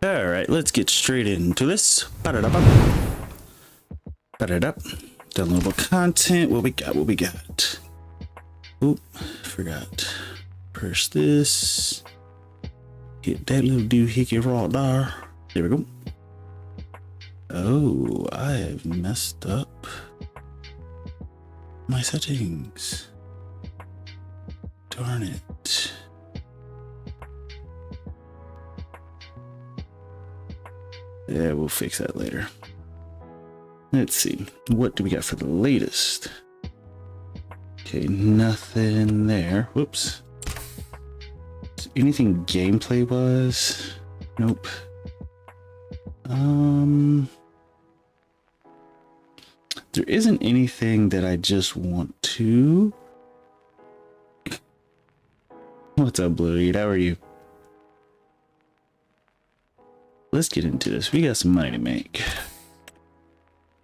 All right, let's get straight into this. Downloadable content. What we got? What we got? Oop, forgot. Press this. Hit that little doohickey right there. There we go. Oh, I have messed up my settings. Darn it. Yeah, we'll fix that later. Let's see. What do we got for the latest? Okay, nothing there. Whoops. Anything gameplay wise? Nope. There isn't anything that I just want to. What's up, Bluey? How are you? Let's get into this. We got some money to make.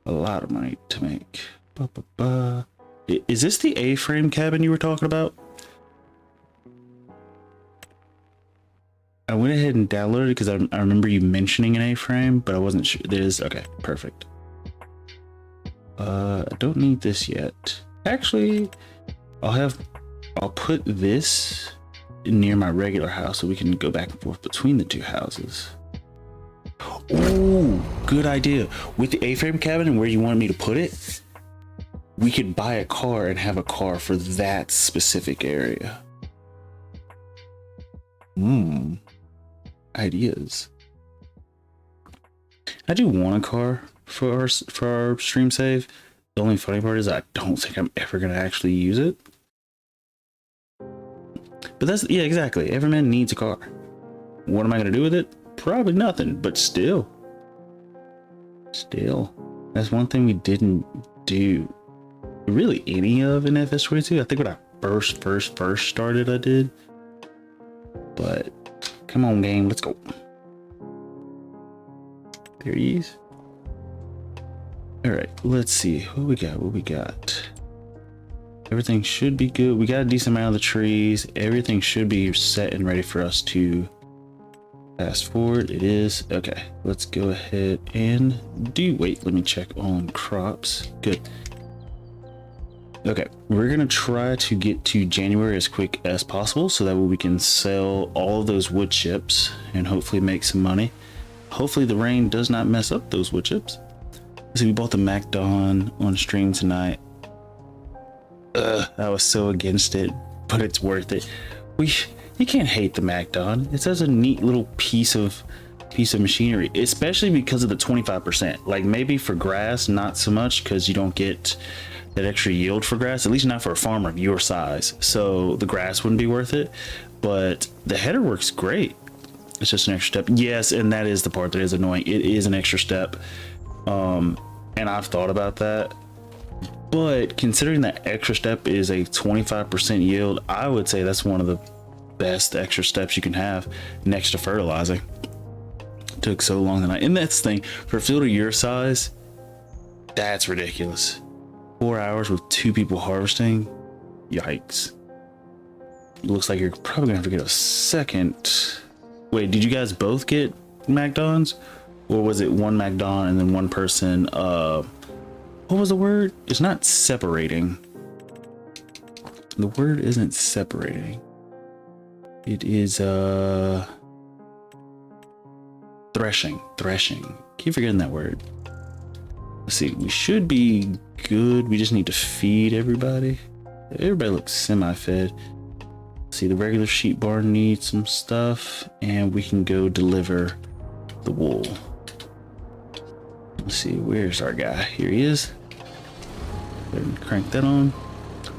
A lot of money to make. Is this the A-frame cabin you were talking about? I went ahead and downloaded it because I remember you mentioning an A-frame, but I wasn't sure. It is okay. Perfect. I don't need this yet. Actually, I'll put this near my regular house so we can go back and forth between the two houses. Oh, good idea. With the A-frame cabin and where you wanted me to put it, we could buy a car and have a car for that specific area. Ideas. I do want a car for our stream save. The only funny part is I don't think I'm ever gonna actually use it. But that's, yeah, exactly. Every man needs a car. What am I gonna do with it? Probably nothing, but still, that's one thing we didn't do really any of in FS22. I think when I first started, I did. But come on, game, let's go. There he is. All right, let's see what we got. Everything should be good. We got a decent amount of the trees. Everything should be set and ready for us to fast forward. It is. Okay, let's go ahead and wait, let me check on crops. Good. Okay, we're gonna try to get to January as quick as possible so that way we can sell all of those wood chips and hopefully make some money. Hopefully the rain does not mess up those wood chips. So we bought the MacDon on stream tonight. I was so against it, but it's worth it. You can't hate the MacDon. It's such a neat little piece of machinery, especially because of the 25%. Like maybe for grass, not so much because you don't get that extra yield for grass, at least not for a farmer of your size. So the grass wouldn't be worth it, but the header works great. It's just an extra step. Yes, and that is the part that is annoying. It is an extra step. And I've thought about that. But considering that extra step is a 25% yield, I would say that's one of the best extra steps you can have next to fertilizing. It took so long tonight, and that's the thing for a field of your size, that's ridiculous. 4 hours with 2 people harvesting, yikes. It looks like you're probably gonna have to get a second. Wait, did you guys both get MacDons, or was it one MacDon and then one person? What was the word? It's not separating. The word isn't separating. It is threshing. Keep forgetting that word. Let's see, we should be good. We just need to feed everybody. Everybody looks semi-fed. See, the regular sheep barn needs some stuff, and we can go deliver the wool. Let's see, where's our guy? Here he is. Go ahead and crank that on.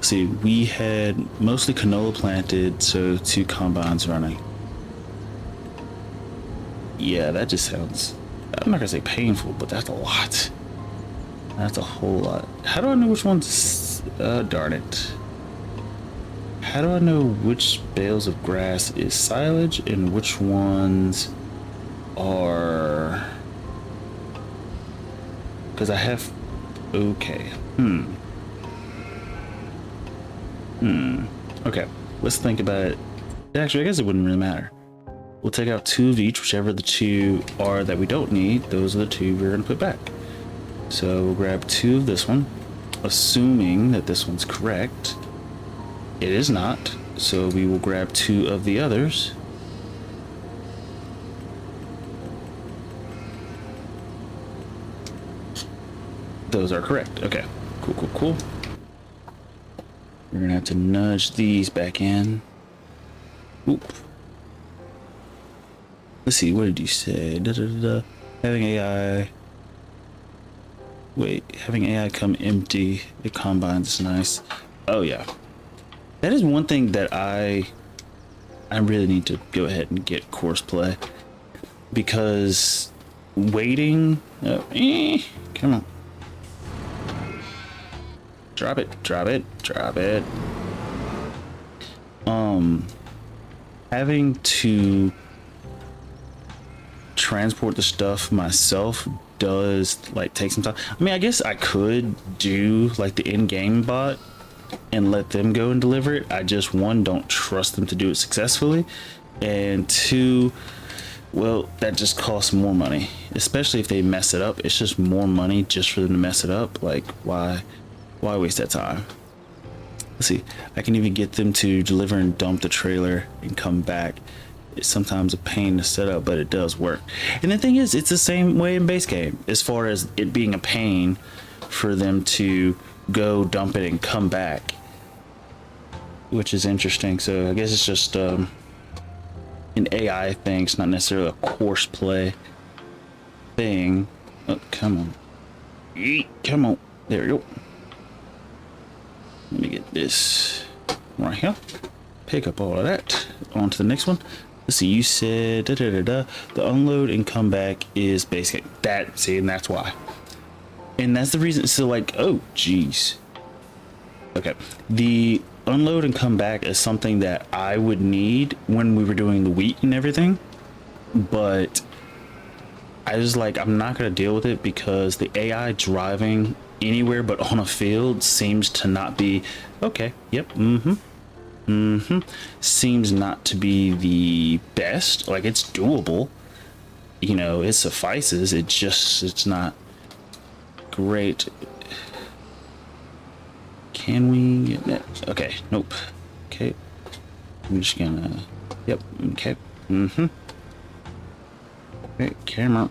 See, we had mostly canola planted, so 2 combines running. Yeah, that just sounds, I'm not gonna say painful, but that's a lot. That's a whole lot. How do I know which one's, darn it. How do I know which bales of grass is silage and which ones are, because I have, okay, okay, let's think about it. Actually, I guess it wouldn't really matter. We'll take out 2 of each, whichever the 2 are that we don't need. Those are the 2 we're going to put back. So we'll grab 2 of this one, assuming that this one's correct. It is not, so we will grab 2 of the others. Those are correct. Okay, cool. We're gonna have to nudge these back in. Oop. Let's see, what did you say? Having AI. Wait, having AI come empty. It combines is nice. Oh yeah. That is one thing that I really need to go ahead and get course play. Because waiting. Come on. Drop it. Having to transport the stuff myself does like take some time. I mean, I guess I could do like the in-game bot and let them go and deliver it. I just, 1, don't trust them to do it successfully, and 2, well, that just costs more money, especially if they mess it up. It's just more money just for them to mess it up. Like, why waste that time? Let's see, I can even get them to deliver and dump the trailer and come back. It's sometimes a pain to set up, but it does work. And the thing is, it's the same way in base game, as far as it being a pain for them to go dump it and come back, which is interesting. So I guess it's just an AI thing. It's not necessarily a course play thing. Oh, come on. Come on. There we go. Let me get this right here. Pick up all of that. On to the next one. Let's see, you said the unload and come back is basic. That, see, and that's why. And that's the reason. So like, oh geez. Okay. The unload and come back is something that I would need when we were doing the wheat and everything. But I was like, I'm not gonna deal with it because the AI driving anywhere but on a field seems to not be okay. Yep. Seems not to be the best. Like, it's doable, you know, it suffices. It's not great. Can we get that? Okay, nope. Okay, I'm just gonna, yep, okay. Okay, camera,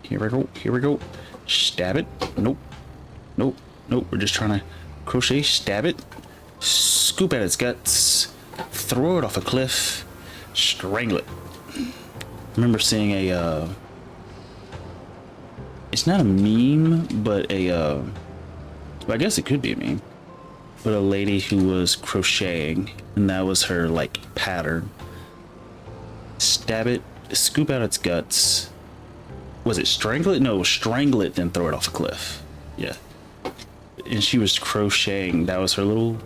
here we go. Stab it. Nope. We're just trying to crochet. Stab it. Scoop at its guts. Throw it off a cliff. Strangle it. I remember seeing a it's not a meme, but I guess it could be a meme, but a lady who was crocheting, and that was her like pattern. Stab it, scoop out its guts. Was it strangle it? No, strangle it, then throw it off a cliff. Yeah. And she was crocheting. That was her little,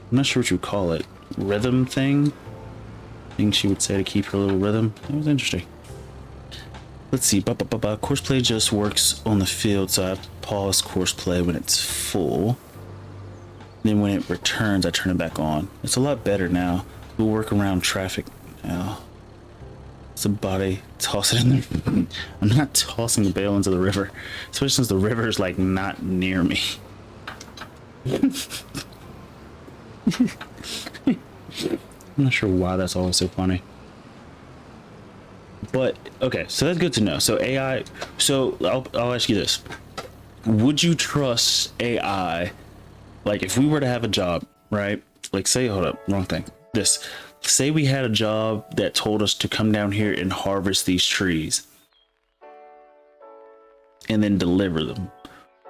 I'm not sure what you would call it, rhythm thing she would say to keep her little rhythm. It was interesting. Let's see. Course play just works on the field, so I pause course play when it's full. Then when it returns, I turn it back on. It's a lot better now. We'll work around traffic now. It's a body. Toss it in there. I'm not tossing the bale into the river, especially since the river is like not near me. I'm not sure why that's always so funny. But okay, so that's good to know. So AI, so I'll ask you this. Would you trust AI? Like, if we were to have a job, right? Like, say, hold up, wrong thing. Say we had a job that told us to come down here and harvest these trees and then deliver them.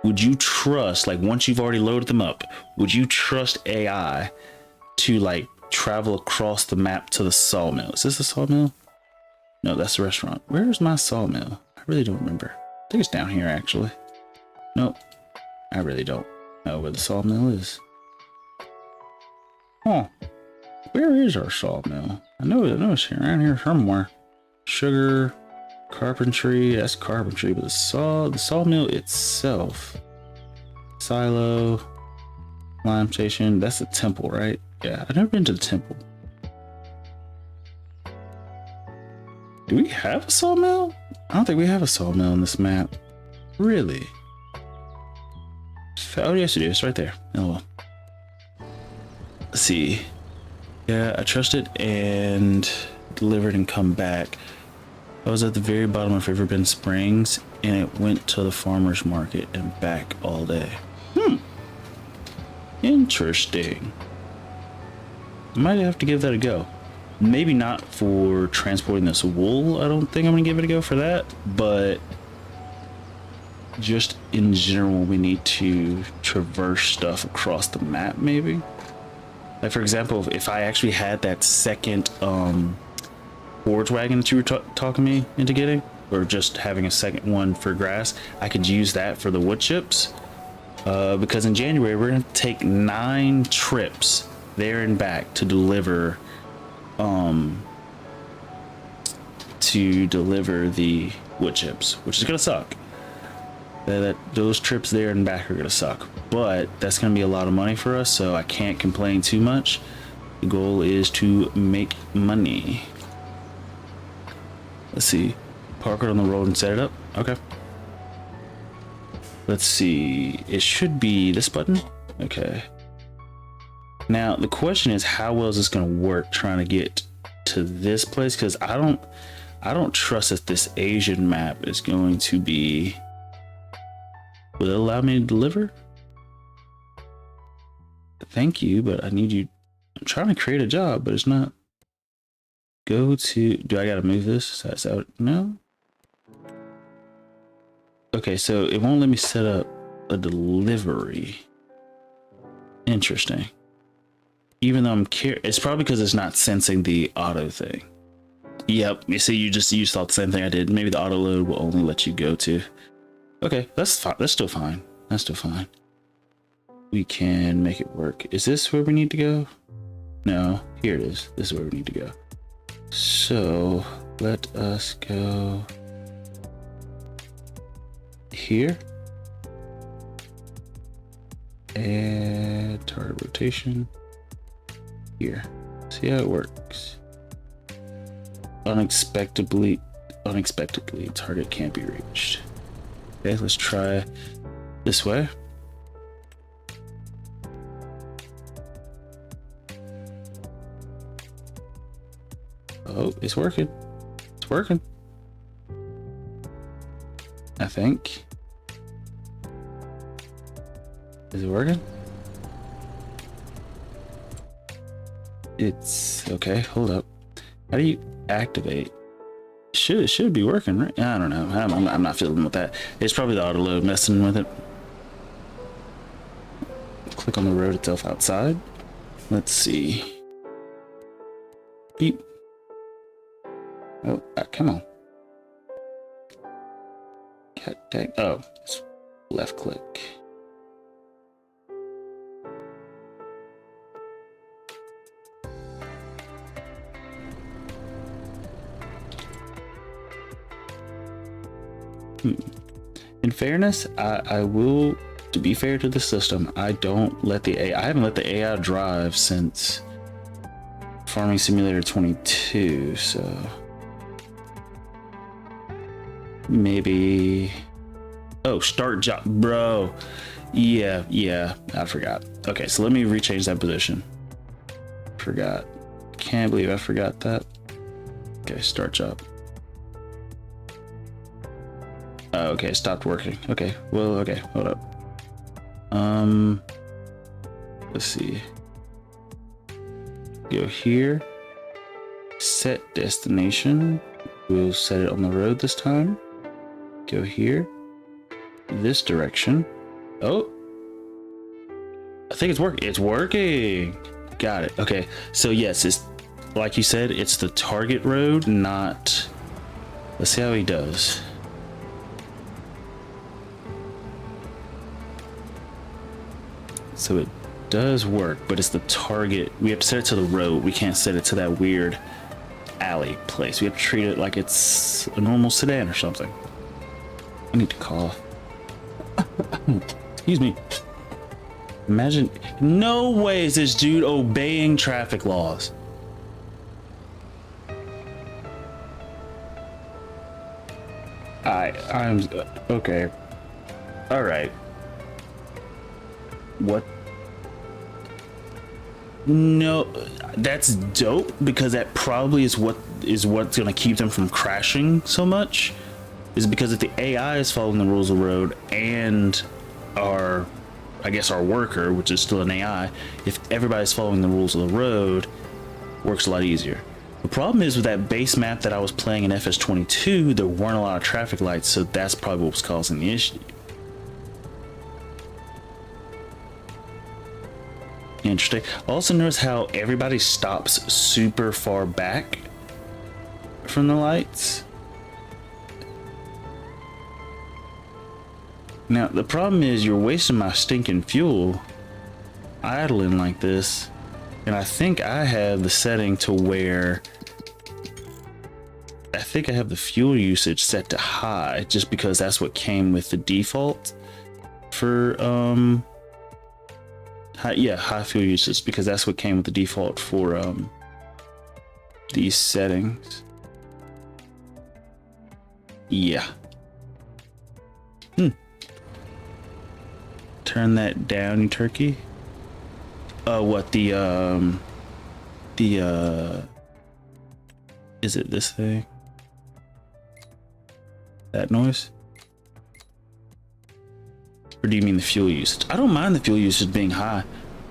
Would you trust, like, once you've already loaded them up, would you trust AI to like travel across the map to the sawmill? Is this a sawmill? No, that's the restaurant. Where's my sawmill? I really don't remember. I think it's down here, actually. Nope. I really don't know where the sawmill is. Huh. Where is our sawmill? I know it's here, around here somewhere. Sugar, carpentry, that's carpentry, but the sawmill itself. Silo, lime station, that's the temple, right? Yeah, I've never been to the temple. Do we have a sawmill? I don't think we have a sawmill in this map. Really? Oh, yes, it is right there. Oh well. Let's see. Yeah, I trusted and delivered and come back. I was at the very bottom of Riverbend Springs and it went to the farmer's market and back all day. Interesting. I might have to give that a go. Maybe not for transporting this wool. I don't think I'm gonna give it a go for that, but just in general, we need to traverse stuff across the map, maybe. Like for example, if I actually had that second forge wagon that you were talking me into getting, or just having a second one for grass, I could use that for the wood chips. Because in January, we're gonna take 9 trips there and back to deliver the wood chips, which is gonna suck. Those trips there and back are gonna suck, but that's gonna be a lot of money for us, so I can't complain too much. The goal is to make money. Let's see, park it on the road and set it up. Okay, let's see, it should be this button. Okay, now the question is, how well is this gonna work trying to get to this place? Because I don't trust that this Asian map is going to be. Will it allow me to deliver? Thank you, but I need you. I'm trying to create a job, but it's not. Go to. Do I gotta move this? That's out. No. Okay, so it won't let me set up a delivery. Interesting. Even though I'm curious, it's probably because it's not sensing the auto thing. Yep. You see, you thought the same thing I did. Maybe the auto load will only let you go to. Okay, that's fine. That's still fine. That's still fine. We can make it work. Is this where we need to go? No, here it is. This is where we need to go. So let us go here. Add target rotation here. See how it works. Unexpectedly, target can't be reached. Okay, let's try this way. Oh, it's working. It's working. I think. Is it working? It's okay. Hold up. How do you activate? It should be working, right? I don't know. I'm not feeling with that. It's probably the auto load messing with it. Click on the road itself outside. Let's see. Beep. Oh, come on. Dang. Oh, it's left click. In fairness, I will, to be fair to the system, I don't let the AI, I haven't let the AI drive since Farming Simulator 22, so maybe. Oh, start job, bro. Yeah, I forgot. Okay, so let me rechange that position. Forgot. Can't believe I forgot that. Okay, start job. Oh, okay, it stopped working. Okay, well, okay, hold up. Let's see. Go here. Set destination. We'll set it on the road this time. Go here. This direction. Oh, I think it's working. It's working. Got it. Okay, so yes, it's like you said, it's the target road, not. Let's see how he does. So it does work, but it's the target. We have to set it to the road. We can't set it to that weird alley place. We have to treat it like it's a normal sedan or something. I need to cough. Excuse me. Imagine, no way is this dude obeying traffic laws. I'm okay. All right. What? No, that's dope because that probably is what's gonna keep them from crashing so much. Is because if the AI is following the rules of the road and our, I guess our worker, which is still an AI, if everybody's following the rules of the road, works a lot easier. The problem is with that base map that I was playing in FS22, there weren't a lot of traffic lights, so that's probably what was causing the issue. Interesting. Also notice how everybody stops super far back from the lights. Now the problem is you're wasting my stinking fuel idling like this, and I think I have the setting to where I think I have the fuel usage set to high just because that's what came with the default for high fuel usage, because that's what came with the default for these settings. Yeah. Turn that down, you turkey. What the is it this thing? That noise? Or do you mean the fuel usage? I don't mind the fuel usage being high.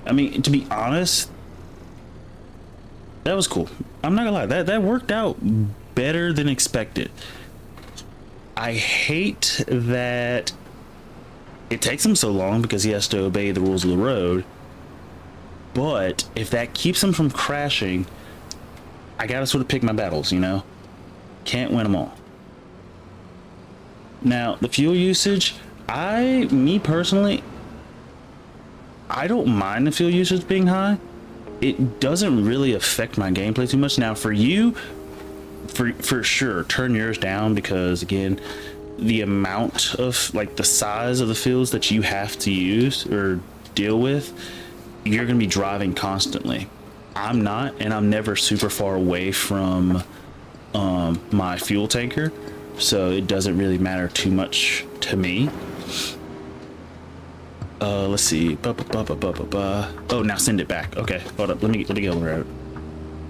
I mean, to be honest, that was cool. I'm not gonna lie, that worked out better than expected. I hate that it takes him so long because he has to obey the rules of the road. But if that keeps him from crashing, I gotta sort of pick my battles, you know? Can't win them all. Now, the fuel usage, me personally, I don't mind the fuel usage being high. It doesn't really affect my gameplay too much. Now, for you, for sure, turn yours down because, again, the amount of, like, the size of the fuels that you have to use or deal with, you're going to be driving constantly. I'm not, and I'm never super far away from my fuel tanker, so it doesn't really matter too much to me. Let's see. Oh, now send it back. Okay, hold up. Let me get on the road.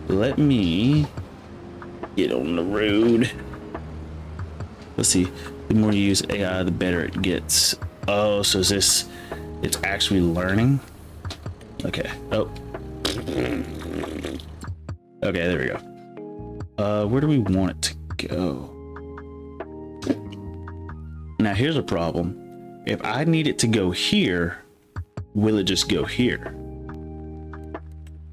Let me get on the road. Let's see. The more you use AI, the better it gets. Oh, so is this? It's actually learning. Okay. Oh. Okay, there we go. Where do we want it to go? Now here's a problem. If I need it to go here, will it just go here?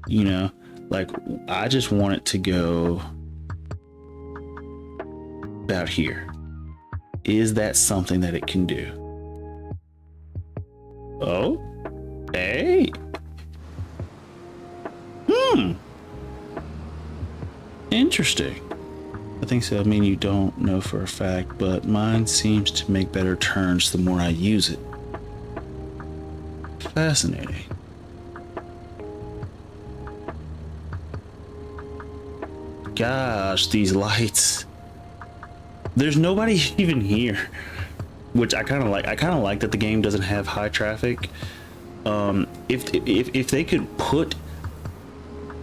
You know, like I just want it to go about here. Is that something that it can do? Oh, hey. Interesting. I think so. I mean, you don't know for a fact, but mine seems to make better turns the more I use it. Fascinating. Gosh, these lights. There's nobody even here, which I kind of like. I kind of like that the game doesn't have high traffic. If they could put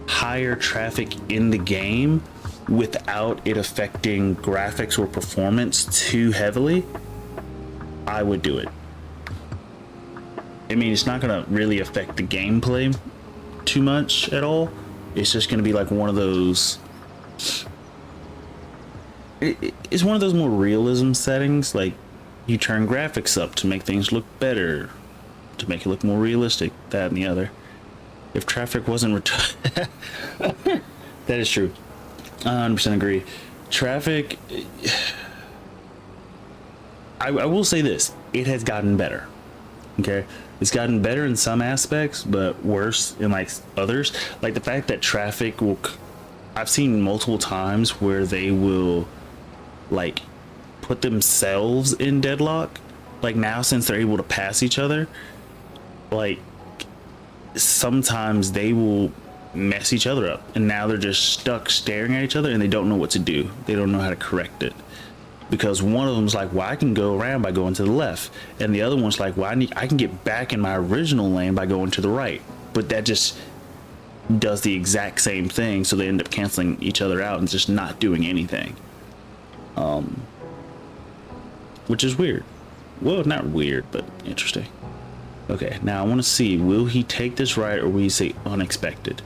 higher traffic in the game without it affecting graphics or performance too heavily, I would do it. I mean, it's not gonna really affect the gameplay too much at all. It's just gonna be like one of those, it's one of those more realism settings, like you turn graphics up to make things look better, to make it look more realistic, that and the other. If traffic wasn't that is true. I 100% agree. Traffic, I will say this, it has gotten better. Okay, it's gotten better in some aspects, but worse in like others. Like the fact that traffic will, I've seen multiple times where they will like put themselves in deadlock. Like now, since they're able to pass each other, like sometimes they will mess each other up, and now they're just stuck staring at each other and they don't know what to do. They don't know how to correct it. because one of them's like, well, I can go around by going to the left, and the other one's like, well, I can get back in my original lane by going to the right. But that just does the exact same thing, so they end up canceling each other out and just not doing anything, which is weird. Well, not weird, but interesting. Okay, now I want to see, will he take this right, or will he say unexpected?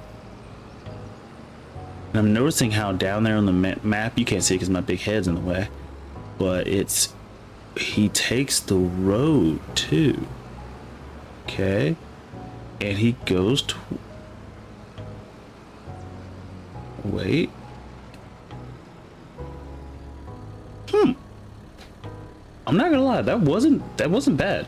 And I'm noticing how down there on the map, you can't see because my big head's in the way, but he takes the road too. Okay, and he goes to, wait, I'm not gonna lie, that wasn't bad.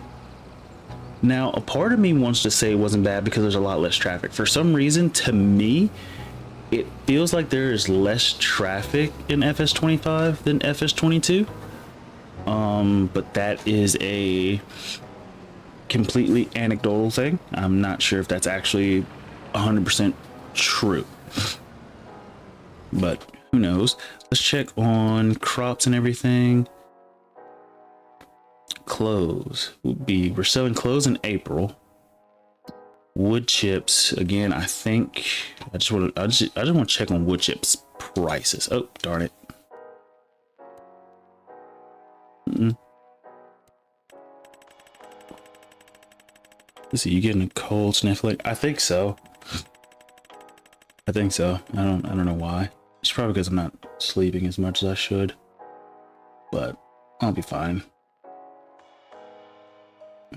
Now, a part of me wants to say it wasn't bad because there's a lot less traffic. For some reason, to me, it feels like there is less traffic in FS25 than FS22. But that is a completely anecdotal thing. I'm not sure if that's actually 100% true, but who knows? Let's check on crops and everything. Clothes would be, we're selling clothes in April. Wood chips again, I think I just want to check on wood chips prices. Oh, darn it. Let's see, you getting a cold sniffling? I think so. I don't know why. It's probably because I'm not sleeping as much as I should, but I'll be fine.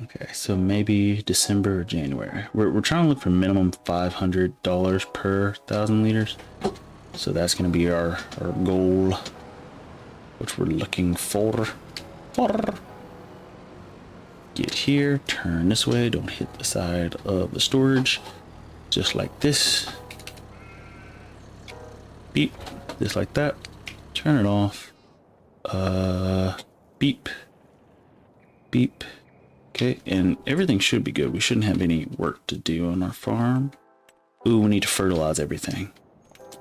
Okay, so maybe December or January. We're trying to look for minimum $500 per 1,000 liters. So that's going to be our goal, which we're looking for. Get here, turn this way, don't hit the side of the storage. Just like this. Beep, just like that. Turn it off. Beep. Beep. Okay, and everything should be good. We shouldn't have any work to do on our farm. Ooh, we need to fertilize everything.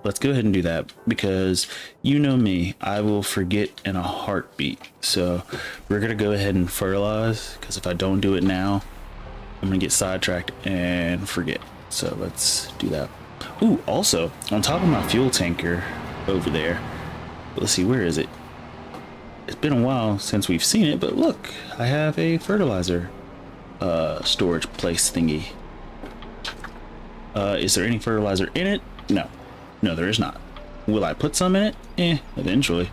Let's go ahead and do that, because you know me, I will forget in a heartbeat. So we're gonna go ahead and fertilize, because if I don't do it now, I'm gonna get sidetracked and forget. So let's do that. Ooh, also on top of my fuel tanker over there, let's see, where is it? It's been a while since we've seen it, but look, I have a fertilizer storage place thingy. Is there any fertilizer in it? No, there is not. Will I put some in it? Eventually.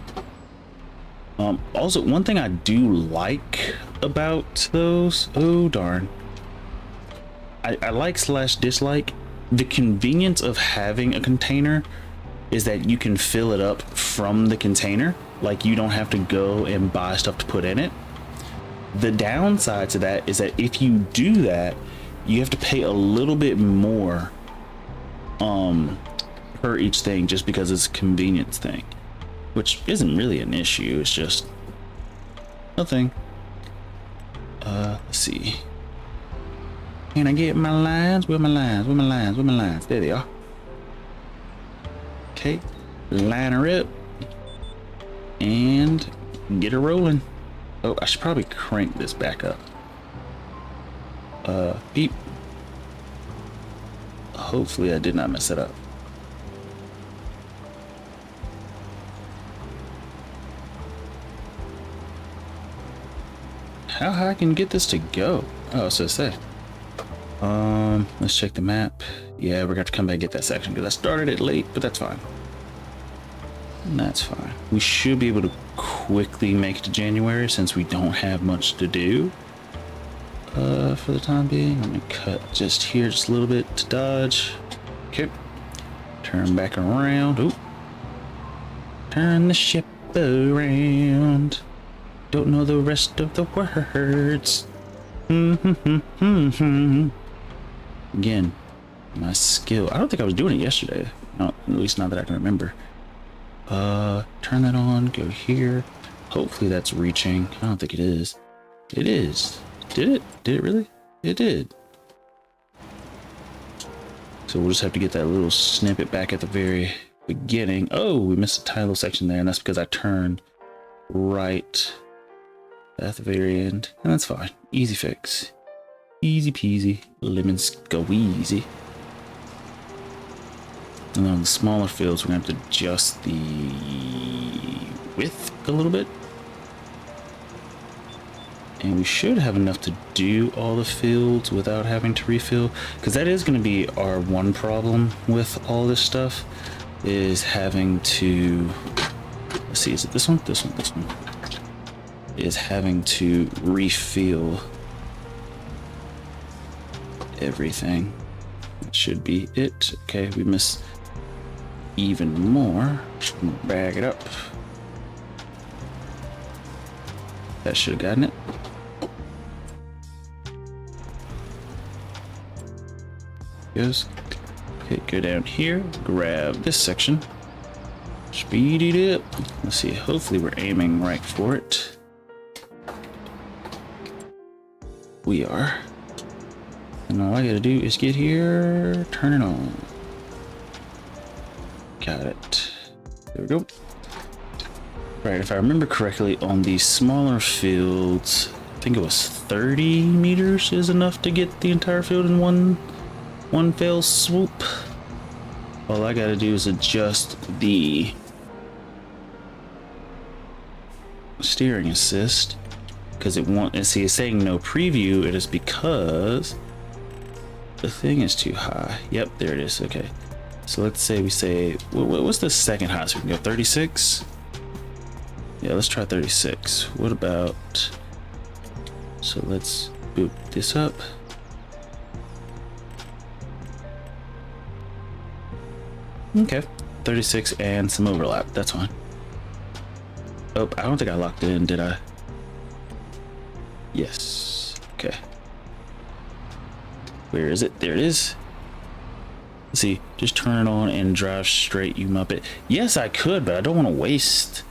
Also, one thing I do like about those, oh darn, I like / dislike the convenience of having a container is that you can fill it up from the container. Like, you don't have to go and buy stuff to put in it. The downside to that is that if you do that, you have to pay a little bit more per each thing, just because it's a convenience thing, which isn't really an issue. It's just nothing. Let's see. Can I get my lines? Where my lines? There they are. Okay, line her up and get her rolling. Oh, I should probably crank this back up. Beep. Hopefully I did not mess it up. How high can I get this to go? Oh, so say. Let's check the map. Yeah, we're gonna have to come back and get that section because I started it late, but that's fine. That's fine. We should be able to quickly make it to January since we don't have much to do for the time being. I'm gonna cut just here just a little bit to dodge. Okay, turn back around. Oop. Turn the ship around. Don't know the rest of the words. Again, my skill, I don't think I was doing it yesterday, no, at least not that I can remember. Turn that on, go here. Hopefully that's reaching. I don't think it is. It is. Did it really? It did. So we'll just have to get that little snippet back at the very beginning. Oh, we missed a tiny little section there, and that's because I turned right at the very end, and that's fine. Easy fix. Easy peasy, lemon squeezy. And then on the smaller fields, we're gonna have to adjust the width a little bit. And we should have enough to do all the fields without having to refill, because that is going to be our one problem with all this stuff, is having to, let's see, is it this one? This one is having to refill everything. That should be it. Okay, we missed even more. Bag it up. That should have gotten it. Goes. Okay, go down here, grab this section, speed it up. Let's see, hopefully we're aiming right for it. We are. And all I gotta do is get here, turn it on. Got it. There we go. Right, if I remember correctly, on these smaller fields, I think it was 30 meters is enough to get the entire field in one fell swoop. All I gotta do is adjust the steering assist, because it's saying no preview. It is because the thing is too high. Yep, there it is. Okay, so let's say we say, what's the second highest? We can go 36. Yeah, let's try 36. What about, so let's boot this up. Okay, 36 and some overlap. That's fine. Oh, I don't think I locked it in, did I? Yes. Okay. Where is it? There it is. Let's see, just turn it on and drive straight, you muppet. Yes, I could, but I don't want to waste.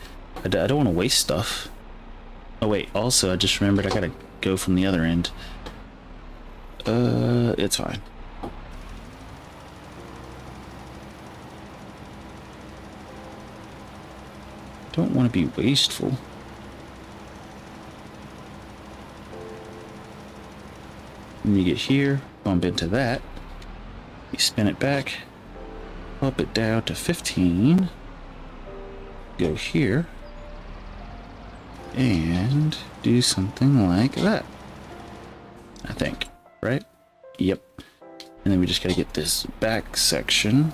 I don't want to waste stuff. Oh wait, also I just remembered I gotta go from the other end. It's fine. Don't want to be wasteful. When you get here, bump into that. You spin it back, up it down to 15. Go here. And do something like that. I think, right? Yep. And then we just gotta get this back section.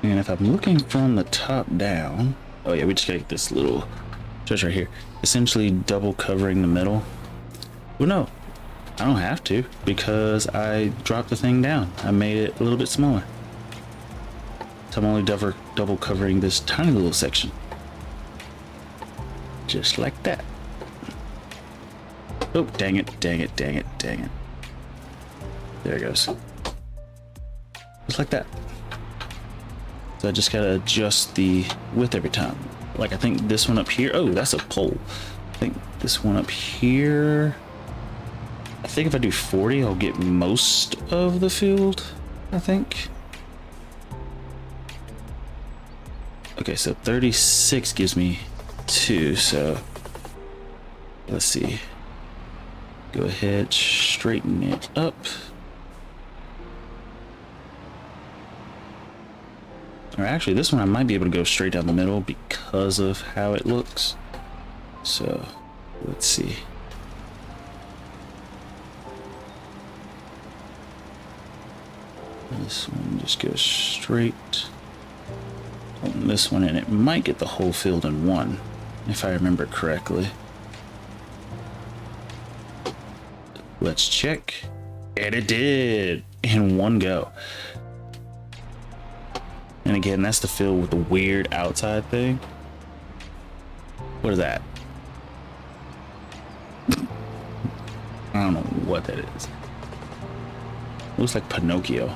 And if I'm looking from the top down, oh yeah, we just gotta get this little stretch right here, essentially double covering the middle. Well, no, I don't have to, because I dropped the thing down. I made it a little bit smaller. So I'm only double covering this tiny little section. Just like that. Oh, dang it, dang it, dang it, dang it. There it goes. Just like that. So I just gotta adjust the width every time. Like I think this one up here, oh, that's a pole. I think this one up here, I think if I do 40, I'll get most of the field, I think. Okay, so 36 gives me 2, so let's see. Go ahead, straighten it up. Or actually, this one I might be able to go straight down the middle because of how it looks. So, let's see. This one just goes straight on this one, and it might get the whole field in one, if I remember correctly. Let's check. And it did in one go. And again, that's the field with the weird outside thing. What is that? I don't know what that is. Looks like Pinocchio.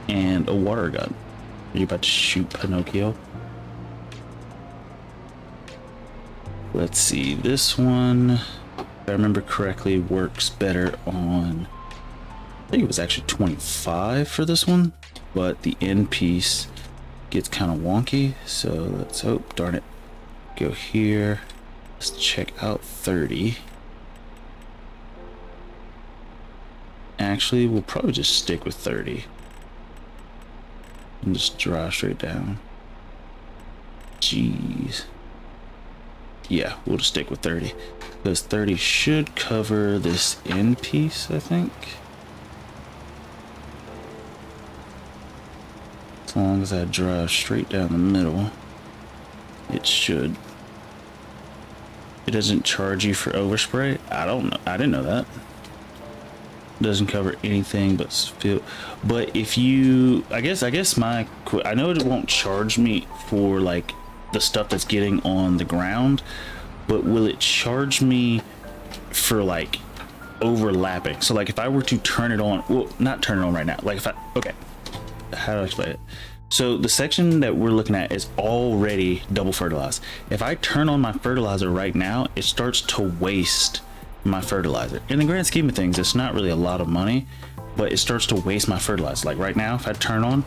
And a water gun. Are you about to shoot Pinocchio? Let's see, this one. if I remember correctly, works better on, I think it was actually 25 for this one, but the end piece gets kind of wonky. So let's, oh darn it, go here. Let's check out 30. Actually, we'll probably just stick with 30 and just draw straight down. Jeez. Yeah, we'll just stick with 30 because 30 should cover this end piece, I think. As long as I draw straight down the middle, it should. It doesn't charge you for overspray. I don't know. I didn't know that. It doesn't cover anything but fill. But if you, I guess I know it won't charge me for like the stuff that's getting on the ground, but will it charge me for like overlapping? So like if I were to turn it on, well, not turn it on right now, like if I, okay, how do I explain it? So the section that we're looking at is already double fertilized. If I turn on my fertilizer right now, it starts to waste my fertilizer. In the grand scheme of things, it's not really a lot of money, but it starts to waste my fertilizer. Like right now, if I turn on,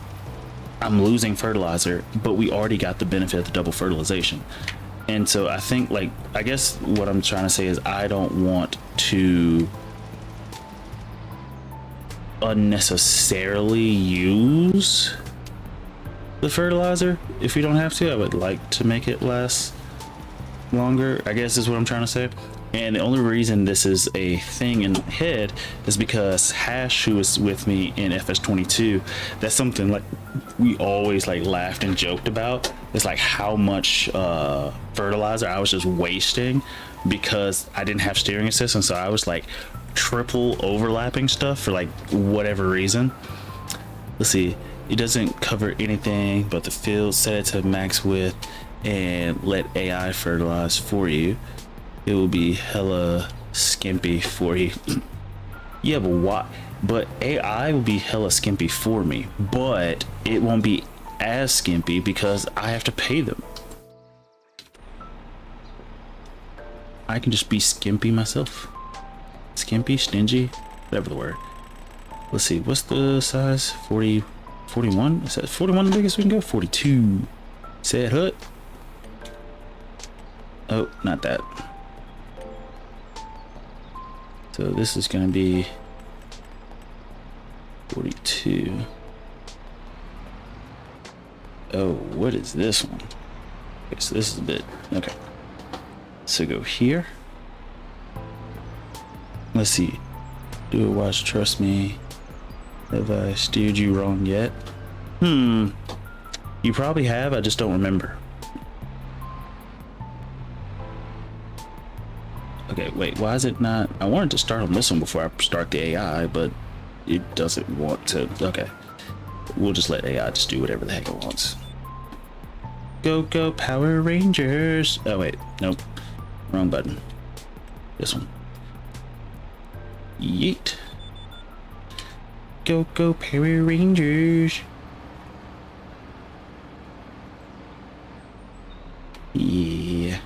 I'm losing fertilizer, but we already got the benefit of the double fertilization. And so I think, like, I guess what I'm trying to say is I don't want to unnecessarily use the fertilizer if we don't have to. I would like to make it last longer, I guess is what I'm trying to say. And the only reason this is a thing in my head is because Hash, who was with me in FS22, that's something like we always like laughed and joked about. It's like how much fertilizer I was just wasting because I didn't have steering assist, and so I was like triple overlapping stuff for like whatever reason. Let's see, it doesn't cover anything but the field. Set it to max width and let AI fertilize for you. It will be hella skimpy for you. Yeah, but why? But AI will be hella skimpy for me, but it won't be as skimpy because I have to pay them. I can just be skimpy myself. Skimpy, stingy, whatever the word. Let's see, what's the size? 40, 41? Is that 41 the biggest we can go? 42. Said hut. Oh, not that. So this is going to be 42. Oh, what is this one? Okay, so this is a bit, okay. So go here. Let's see. Do a watch, trust me. Have I steered you wrong yet? You probably have, I just don't remember. Okay, wait, why is it not? I wanted to start on this one before I start the AI, but it doesn't want to. Okay, we'll just let AI just do whatever the heck it wants. Go, go, Power Rangers. Oh, wait, nope. Wrong button. This one. Yeet. Go, go, Power Rangers. Yeah.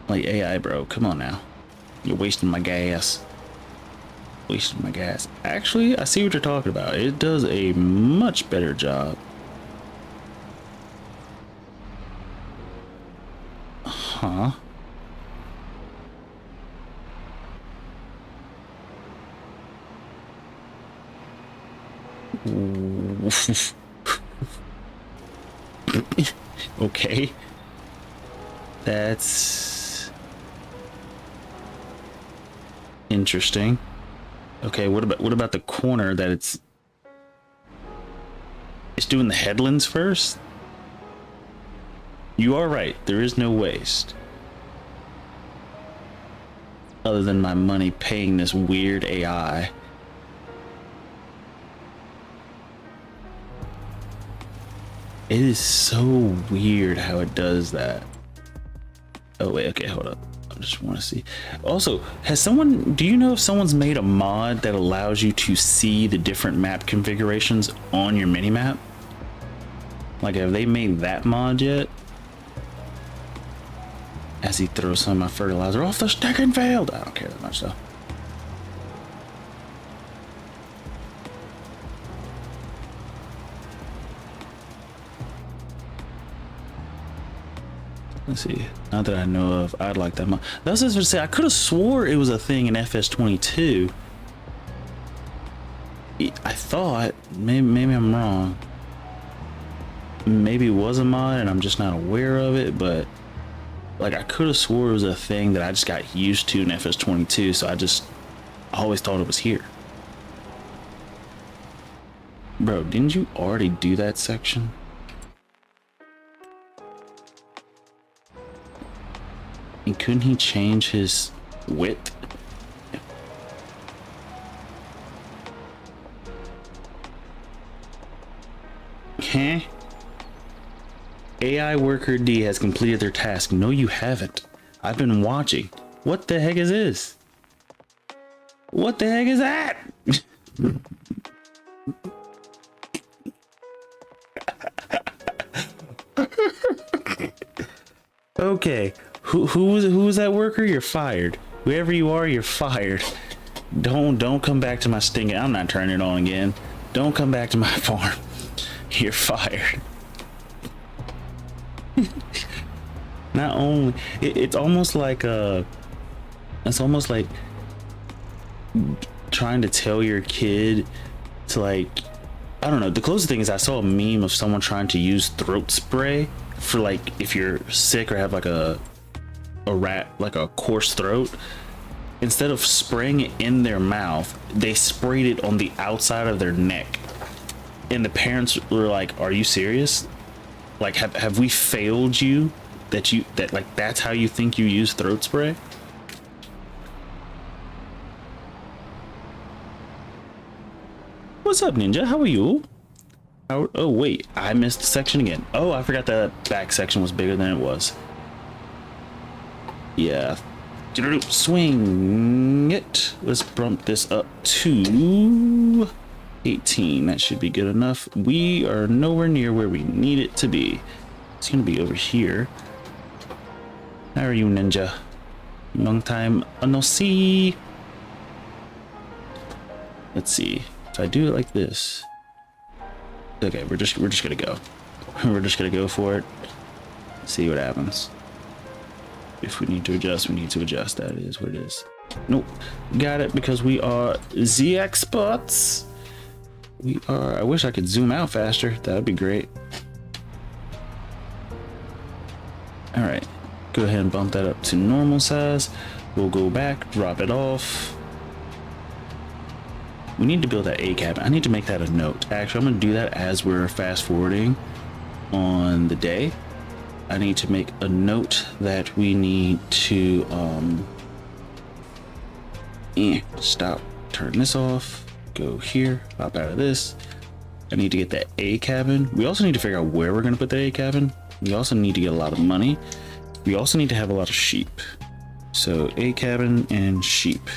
Like AI, bro, come on now. You're wasting my gas. Wasting my gas. Actually, I see what you're talking about. It does a much better job. Huh? Okay. That's interesting. Okay, what about the corner that it's doing the headlands first? You are right, there is no waste. Other than my money paying this weird AI. It is so weird how it does that. Oh wait, okay, hold up. I just want to see. Also, do you know if someone's made a mod that allows you to see the different map configurations on your mini map? Like, have they made that mod yet? As he throws some of my fertilizer off the stinking field. I don't care that much though. Let's see. Not that I know of. I'd like that much. That's just to say, I could have swore it was a thing in FS22. I thought, maybe I'm wrong. Maybe it was a mod and I'm just not aware of it, but like I could have swore it was a thing that I just got used to in FS22, so I always thought it was here. Bro, didn't you already do that section? And couldn't he change his width? Huh? AI worker D has completed their task. No, you haven't. I've been watching. What the heck is this? What the heck is that? Okay, who was that worker? You're fired. Whoever you are, you're fired. Don't come back to my stinking. I'm not turning it on again. Don't come back to my farm. You're fired. Not only it's almost like trying to tell your kid to, like, I don't know. The closest thing is I saw a meme of someone trying to use throat spray for, like, if you're sick or have like a coarse throat. Instead of spraying it in their mouth, they sprayed it on the outside of their neck. And the parents were like, "Are you serious? Like, have we failed you? That like that's how you think you use throat spray?" What's up, Ninja? How are you? Oh wait, I missed a section again. Oh, I forgot that back section was bigger than it was. Yeah. Swing it. Let's bump this up to 18. That should be good enough. We are nowhere near where we need it to be. It's gonna be over here. How are you, Ninja? Long time no see. Let's see. If I do it like this. Okay, we're just gonna go. We're just gonna go for it. See what happens. If we need to adjust, we need to adjust. That is what it is. Nope. Got it, because we are the experts. We are. I wish I could zoom out faster. That would be great. All right. Go ahead and bump that up to normal size. We'll go back, drop it off. We need to build that A cabin. I need to make that a note. Actually, I'm going to do that as we're fast forwarding on the day. I need to make a note that we need to stop, turn this off, go here, pop out of this. I need to get that A cabin. We also need to figure out where we're going to put the A cabin. We also need to get a lot of money. We also need to have a lot of sheep. So A cabin and sheep.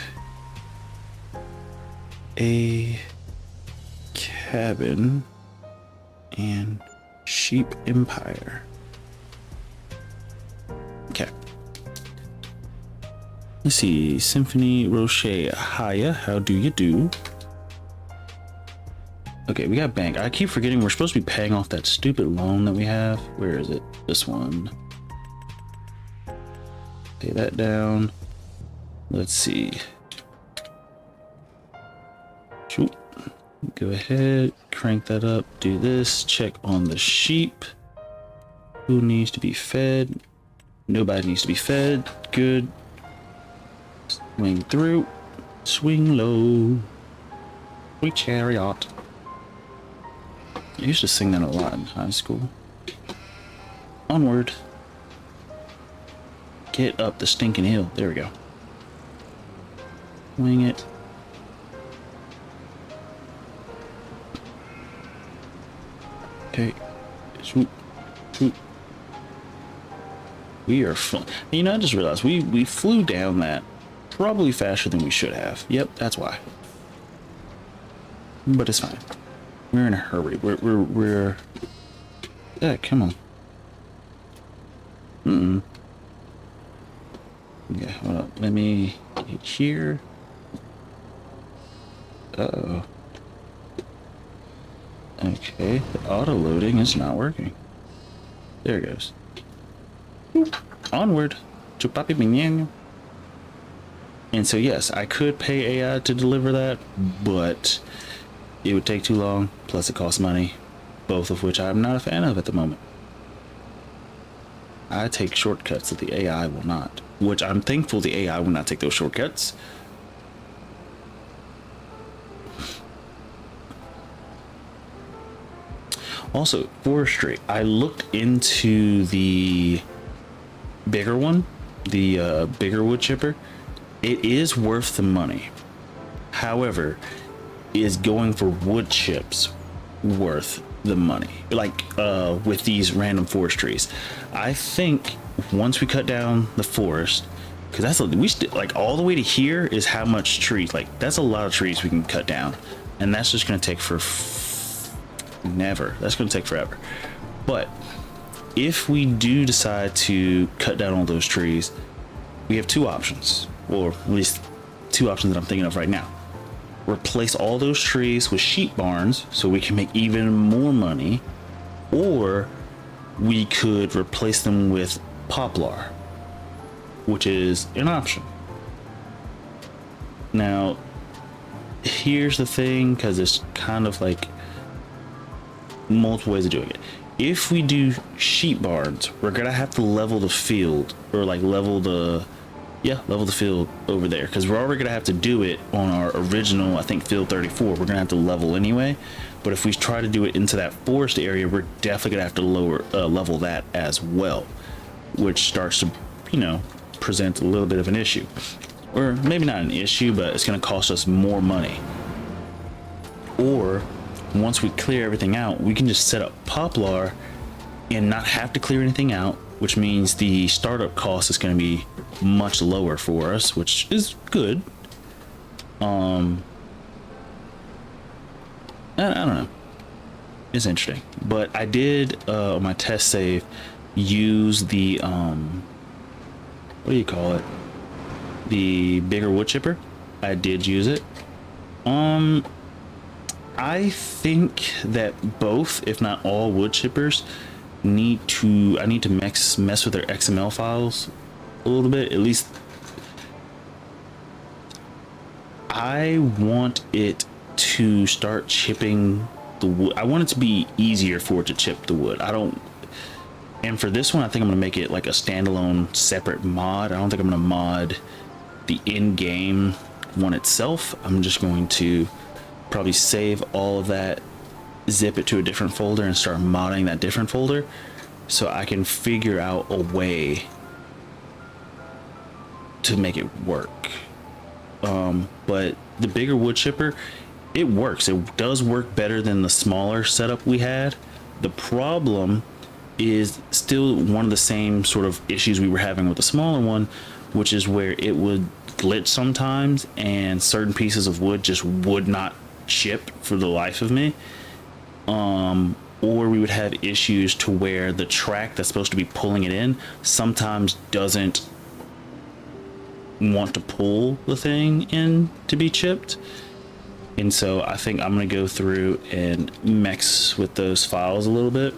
A cabin and sheep empire. Okay. Let's see. Symphony Rocher Haya, how do you do? Okay, we got bank. I keep forgetting we're supposed to be paying off that stupid loan that we have. Where is it? This one. Pay that down. Let's see. Shoot. Go ahead, crank that up, do this, check on the sheep. Who needs to be fed? Nobody needs to be fed. Good. Swing through. Swing low. Sweet chariot. I used to sing that a lot in high school. Onward. Get up the stinking hill. There we go. Wing it. Okay. Swoop. Swoop. We are flying. You know, I just realized we flew down that probably faster than we should have. Yep, that's why. But it's fine. We're in a hurry. We're yeah, come on. Yeah, well, let me get here. Uh-oh. Okay, the auto loading is not working. There it goes. Onward to Papi Miñano. And so yes, I could pay AI to deliver that, but it would take too long, plus it costs money, both of which I'm not a fan of at the moment. I take shortcuts that the AI will not, which I'm thankful the AI will not take those shortcuts. Also, forestry. I looked into the bigger one, the bigger wood chipper. It is worth the money. However, is going for wood chips worth the money? Like with these random forest trees, I think once we cut down the forest, because that's like all the way to here is how much trees. Like that's a lot of trees we can cut down, and that's just going to take never. That's going to take forever. But if we do decide to cut down all those trees, we have two options, or at least two options that I'm thinking of right now. Replace all those trees with sheep barns so we can make even more money, or we could replace them with poplar, which is an option. Now, here's the thing, because it's kind of like multiple ways of doing it. If we do sheep barns, we're gonna have to level the field, or like level the field over there, because we're already gonna have to do it on our original, I think, field 34. We're gonna have to level anyway, but if we try to do it into that forest area, we're definitely gonna have to level that as well, which starts to, present a little bit of an issue, or maybe not an issue, but it's gonna cost us more money. Or once we clear everything out, we can just set up poplar and not have to clear anything out, which means the startup cost is going to be much lower for us, which is good. I don't know. It's interesting. But I did, on my test save, use the, what do you call it? The bigger wood chipper. I did use it. I think that both, if not all, wood chippers I need to mess with their XML files a little bit. At least I want it to start chipping the wood. I want it to be easier for it to chip the wood. And for this one, I think I'm gonna make it like a standalone separate mod. I don't think I'm gonna mod the in-game one itself. I'm just going to probably save all of that, zip it to a different folder, and start modding that different folder so I can figure out a way to make it work. But the bigger wood chipper, it works. It does work better than the smaller setup we had. The problem is still one of the same sort of issues we were having with the smaller one, which is where it would glitch sometimes and certain pieces of wood just would not chip for the life of me. Or we would have issues to where the track that's supposed to be pulling it in sometimes doesn't want to pull the thing in to be chipped. And so I think I'm going to go through and mess with those files a little bit,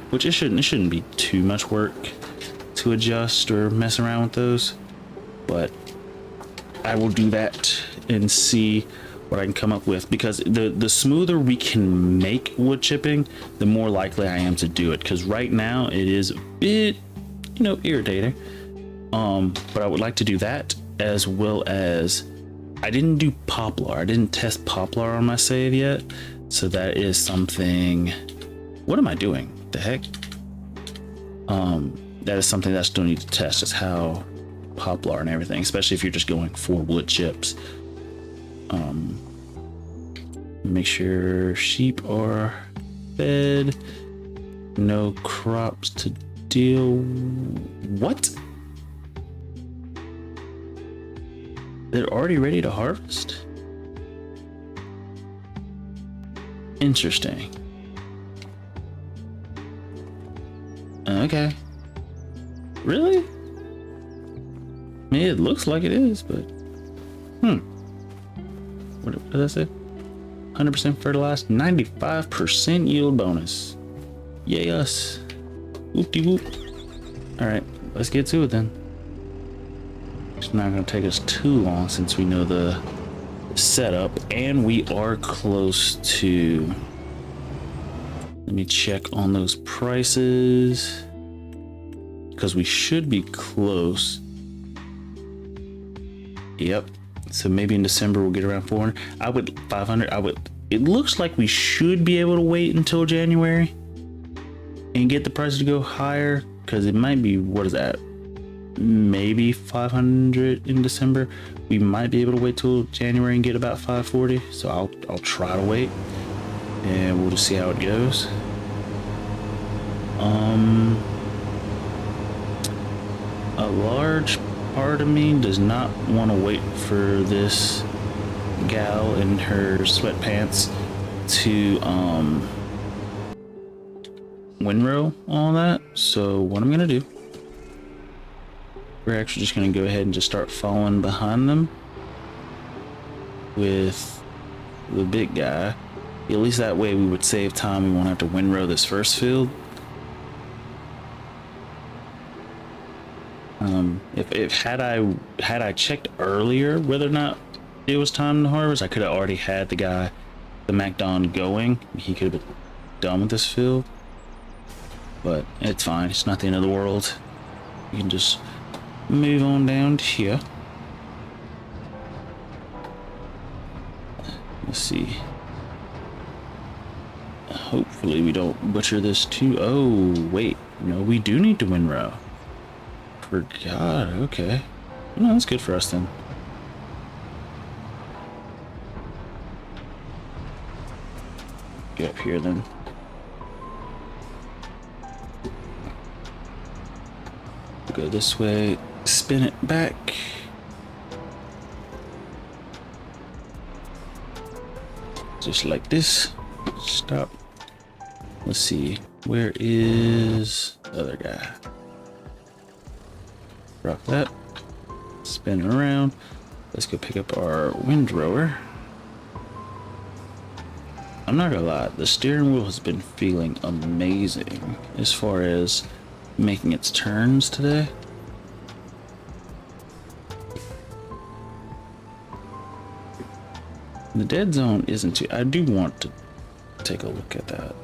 which it shouldn't be too much work to adjust or mess around with those, but I will do that and see what I can come up with, because the smoother we can make wood chipping, the more likely I am to do it, because right now it is a bit, irritating. But I would like to do that, as well as I didn't do poplar. I didn't test poplar on my save yet, so that is something. What am I doing? The heck? That is something that I still need to test, is how poplar and everything, especially if you're just going for wood chips. Make sure sheep are fed, no crops to deal. What? They're already ready to harvest? Interesting. Okay. Really? It looks like it is, but what did I say? 100% fertilized, 95% yield bonus. Yay us. Whoop-de-whoop. All right, let's get to it then. It's not gonna take us too long since we know the setup, and we are close to, let me check on those prices, because we should be close. Yep, so maybe in December we'll get around 400. 500. It looks like we should be able to wait until January and get the prices to go higher, because it might be, what is that, maybe 500 in December. We might be able to wait till January and get about 540. So I'll try to wait, and we'll just see how it goes. A large part of me does not want to wait for this gal in her sweatpants to windrow all that. So what I'm gonna do, we're actually just going to go ahead and just start following behind them with the big guy. At least that way we would save time. We won't have to windrow this first field. If had I checked earlier whether or not it was time to harvest, I could have already had the guy, the MacDon, going. He could have been done with this field. But it's fine. It's not the end of the world. You can just move on down to here. Let's see. Hopefully we don't butcher this too. Oh, wait. No, we do need to windrow. Forgot. Okay. No, that's good for us then. Get up here then. Go this way, spin it back. Just like this. Stop. Let's see. Where is the other guy? Drop that. Spin it around. Let's go pick up our windrower. I'm not gonna lie, the steering wheel has been feeling amazing as far as making its turns today. The dead zone isn't too, I do want to take a look at that.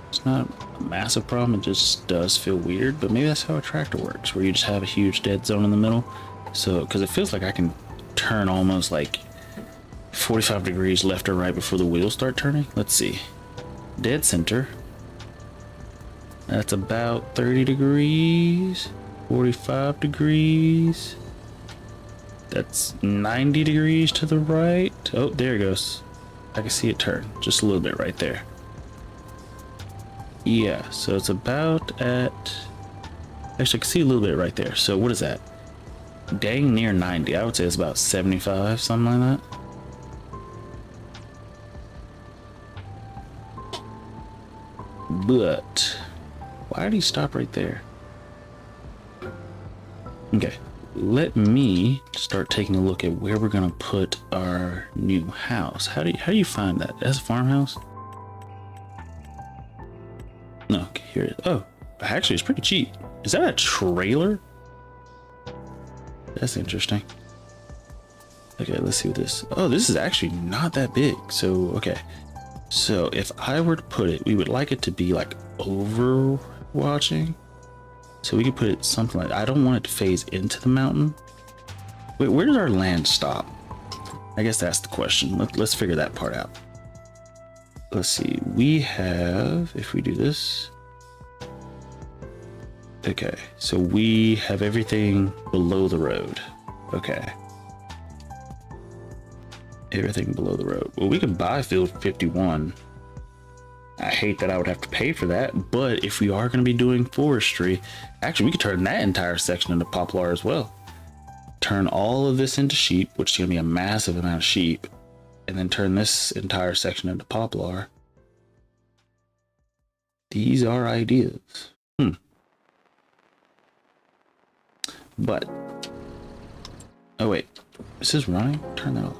It's not a massive problem, it just does feel weird, but maybe that's how a tractor works, where you just have a huge dead zone in the middle. So, because it feels like I can turn almost like 45 degrees left or right before the wheels start turning. Let's see. Dead center. That's about 30 degrees, 45 degrees. That's 90 degrees to the right. Oh, there it goes. I can see it turn just a little bit right there. Yeah, so it's about at, actually I can see a little bit right there. So what is that? Dang near 90. I would say it's about 75, something like that. But why did he stop right there? Okay, let me start taking a look at where we're gonna put our new house. How do you find that? That's a farmhouse? No, okay, here it is. Oh, actually it's pretty cheap. Is that a trailer? That's interesting. Okay, let's see what this, oh, this is actually not that big. So, okay. So if I were to put it, we would like it to be like overwatching. So we could put it something like, I don't want it to phase into the mountain. Wait, where does our land stop? I guess that's the question. Let's figure that part out. Let's see, we have, if we do this. Okay, so we have everything below the road. Okay. Everything below the road. Well, we could buy field 51. I hate that I would have to pay for that, but if we are going to be doing forestry, actually we could turn that entire section into poplar as well. Turn all of this into sheep, which is going to be a massive amount of sheep, and then turn this entire section into poplar. These are ideas. But oh wait, is this running? Turn that off.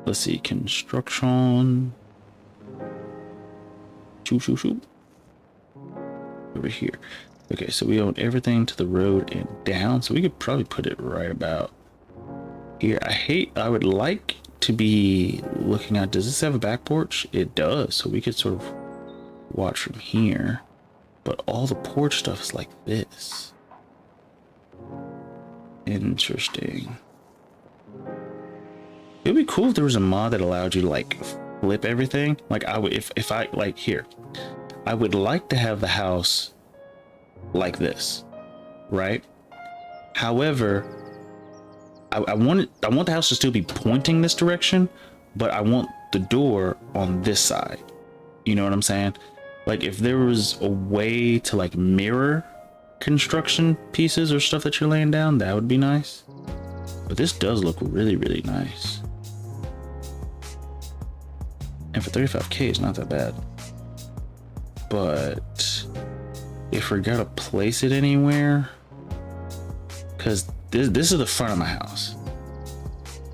Let's see, construction. Shoot. Over here. Okay, so we own everything to the road and down, so we could probably put it right about here. I would like to be looking at, does this have a back porch? It does, so we could sort of watch from here, but all the porch stuff is like this. Interesting. It would be cool if there was a mod that allowed you to like flip everything. Like I would, if I like here, I would like to have the house like this, right? However, I want the house to still be pointing this direction, but I want the door on this side. You know what I'm saying? Like if there was a way to like mirror construction pieces or stuff that you're laying down, that would be nice. But this does look really, really nice. And for 35K, it's not that bad. But if we're gonna place it anywhere, because this is the front of my house,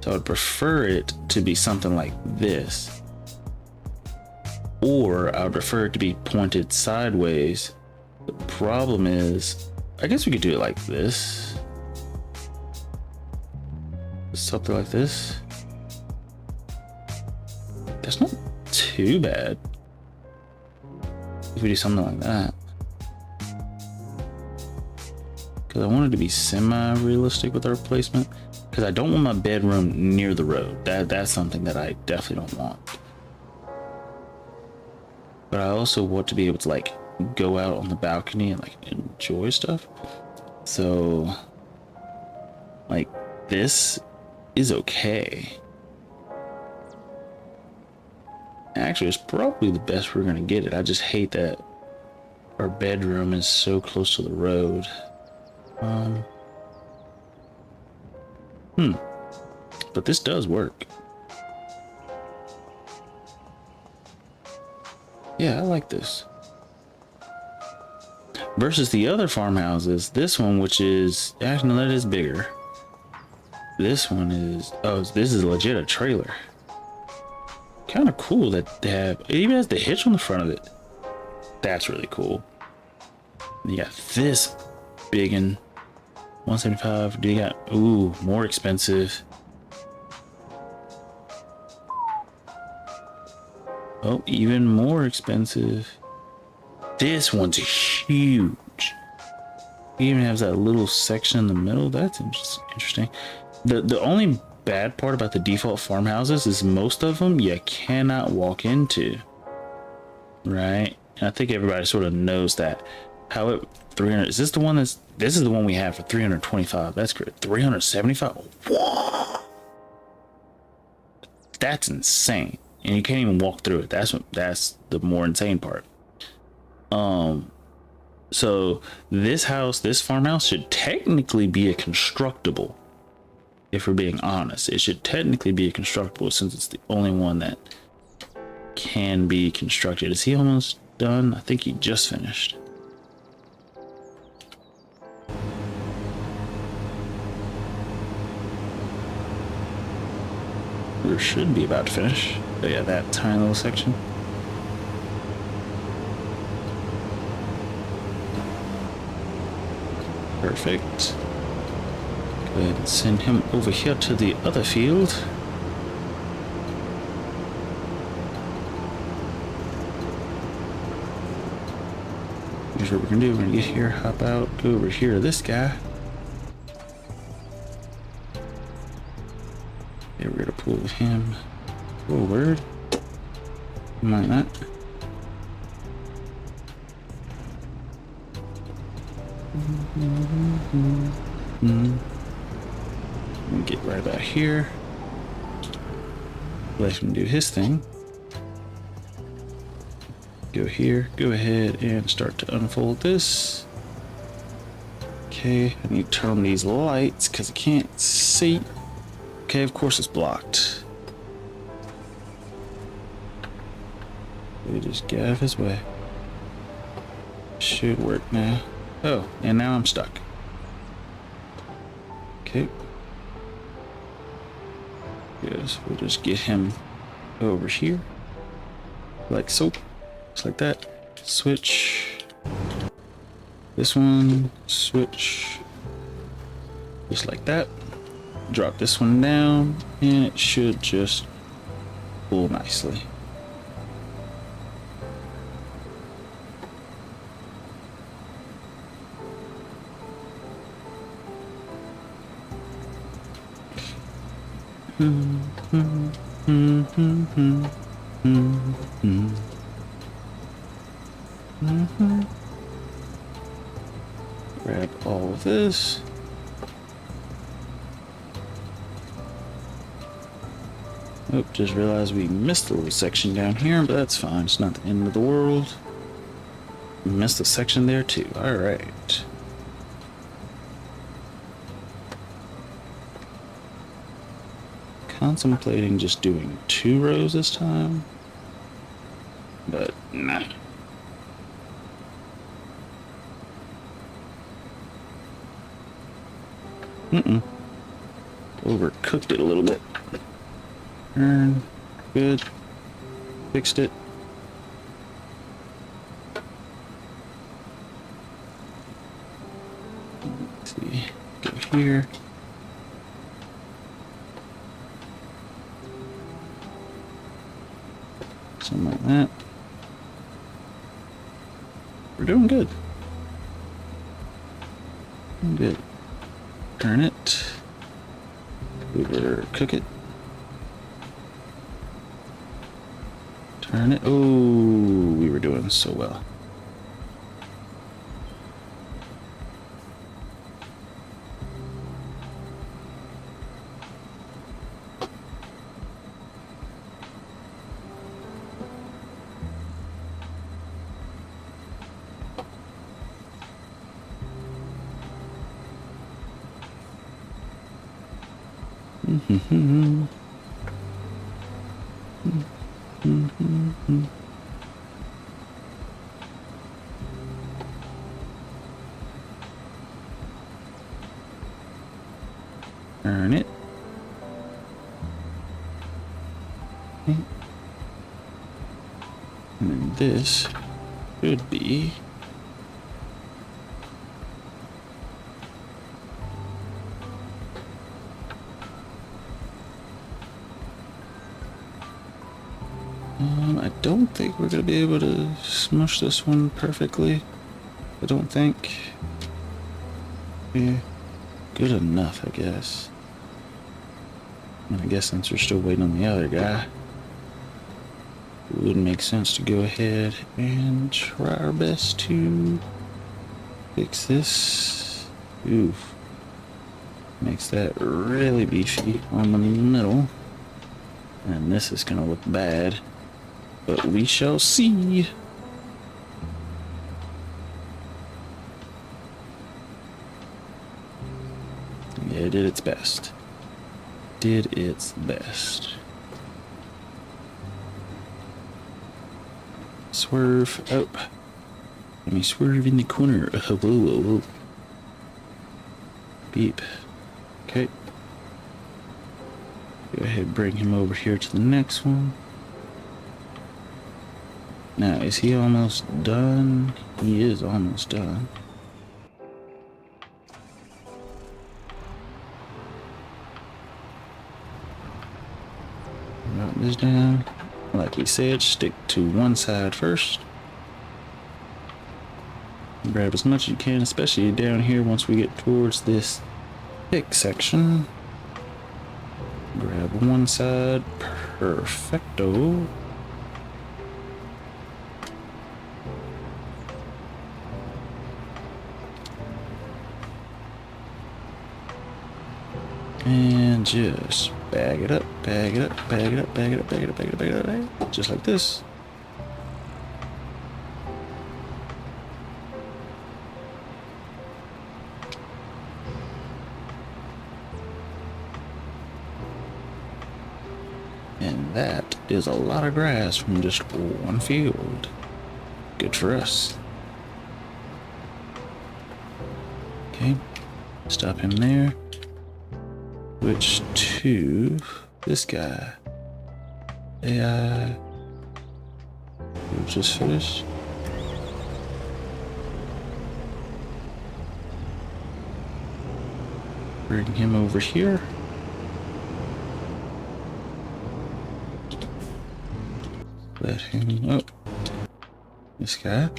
so I would prefer it to be something like this, or I would prefer it to be pointed sideways. The problem is, I guess we could do it like this, something like this. That's not too bad if we do something like that, because I wanted to be semi-realistic with our placement, because I don't want my bedroom near the road. That's something that I definitely don't want. But I also want to be able to like go out on the balcony and like enjoy stuff. So like this is okay. Actually, it's probably the best we're gonna get it. I just hate that our bedroom is so close to the road. But this does work. Yeah, I like this. Versus the other farmhouses, this one, which is actually, no, that is bigger. This one is, oh, this is legit a trailer. Kind of cool that they have, it even has the hitch on the front of it. That's really cool. You got this big one, 175. Do you got, ooh, more expensive. Oh, even more expensive. This one's huge. It even has that little section in the middle. That's interesting. The only bad part about the default farmhouses is most of them you cannot walk into, right? And I think everybody sort of knows that. However, 300, is this the one this is the one we have for 325. That's great. 375. Whoa, that's insane. And you can't even walk through it. That's the more insane part. So this house, this farmhouse, should technically be a constructible. If we're being honest, it should technically be a constructible since it's the only one that can be constructed. Is he almost done? I think he just finished. We should be about to finish. Oh yeah, that tiny little section. Perfect. Go ahead and send him over here to the other field. Here's what we're gonna do. We're gonna get here, hop out, go over here to this guy. Yeah, we're gonna pull him forward. Might not. Let me get right about here. Let him do his thing. Go here, go ahead and start to unfold this. Okay, I need to turn on these lights because I can't see. Okay, of course it's blocked. We just get out of his way. Should work now. Oh, and now I'm stuck. Okay. Yes, we'll just get him over here. Like so. Just like that. Switch. This one. Switch. Just like that. Drop this one down. And it should just pull nicely. Grab all of this. Oh, just realized we missed a little section down here, but that's fine. It's not the end of the world. We missed a section there too. All right. Contemplating just doing 2 rows this time, but nah. Overcooked it a little bit. Turn. Good. Fixed it. Let's see. Go here. Something like that. We're doing good. Doing good. Turn it. Overcook it. Turn it. Oh, we were doing so well. Turn it. Okay. And then this should be I don't think we're gonna be able to smush this one perfectly. I don't think. Yeah, good enough, I guess. And I guess since we're still waiting on the other guy, it would make sense to go ahead and try our best to fix this. Oof. Makes that really beefy on the middle. And this is gonna look bad, but we shall see. Yeah, it did its best. Did its best. Swerve. Oh. Let me swerve in the corner. Whoa, whoa, whoa. Beep. Okay. Go ahead and bring him over here to the next one. Now, is he almost done? He is almost done. Drop this down. Like we said, stick to one side first. Grab as much as you can, especially down here once we get towards this thick section. Grab one side. Perfecto. And just bag it up, bag it up, bag it up, bag it up, bag it up, bag it up, bag it up, bag it up, just like this. And that is a lot of grass from just one field. Good for us. Okay, stop him there. Switch to this guy. AI. We'll just finish. Bring him over here. Let him up. This guy.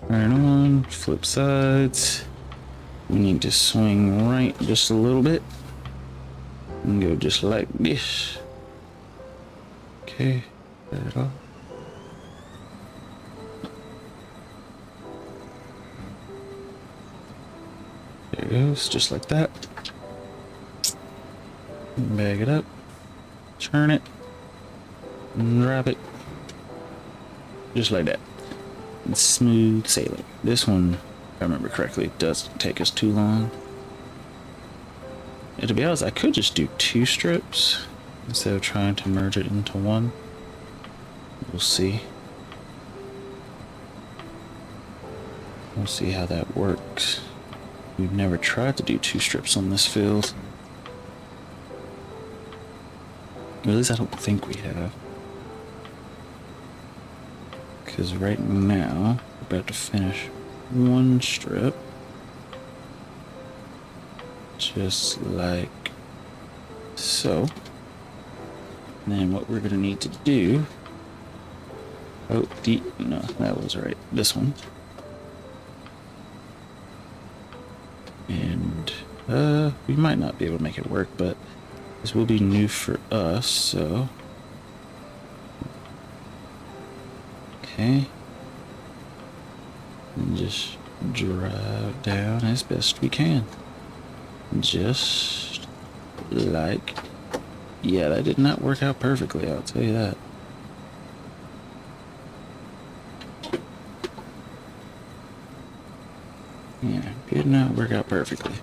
Turn on, flip sides. We need to swing right just a little bit. And go just like this. Okay, set it off. There it goes, just like that. Bag it up. Turn it. Drop it. Just like that. And smooth sailing. This one, if I remember correctly, doesn't take us too long. And to be honest, I could just do 2 strips instead of trying to merge it into one. We'll see. We'll see how that works. We've never tried to do 2 strips on this field. Or at least I don't think we have. Because right now, we're about to finish 1 strip. Just like so. And then what we're going to need to do... Oh, no, that was right. This one. And we might not be able to make it work, but this will be new for us, so... Okay. And just drive down as best we can. Just like... Yeah, that did not work out perfectly, I'll tell you that. Yeah, did not work out perfectly.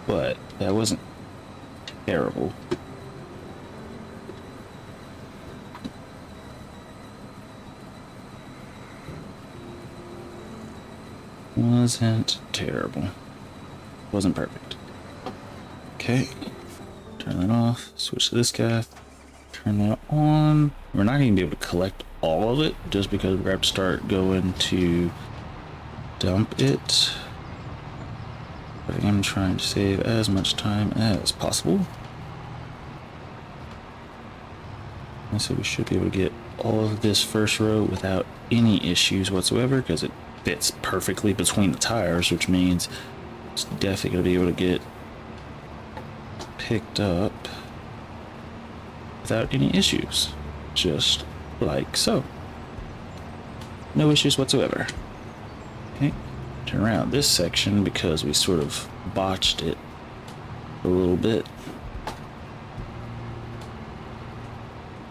But that wasn't terrible. Wasn't terrible. Wasn't perfect. Okay. Turn that off. Switch to this guy. Turn that on. We're not going to be able to collect all of it just because we're going to start going to dump it. But I am trying to save as much time as possible. And so we should be able to get all of this first row without any issues whatsoever because it fits perfectly between the tires, which means it's definitely going to be able to get picked up without any issues, just like so. No issues whatsoever. Okay, turn around this section because we sort of botched it a little bit.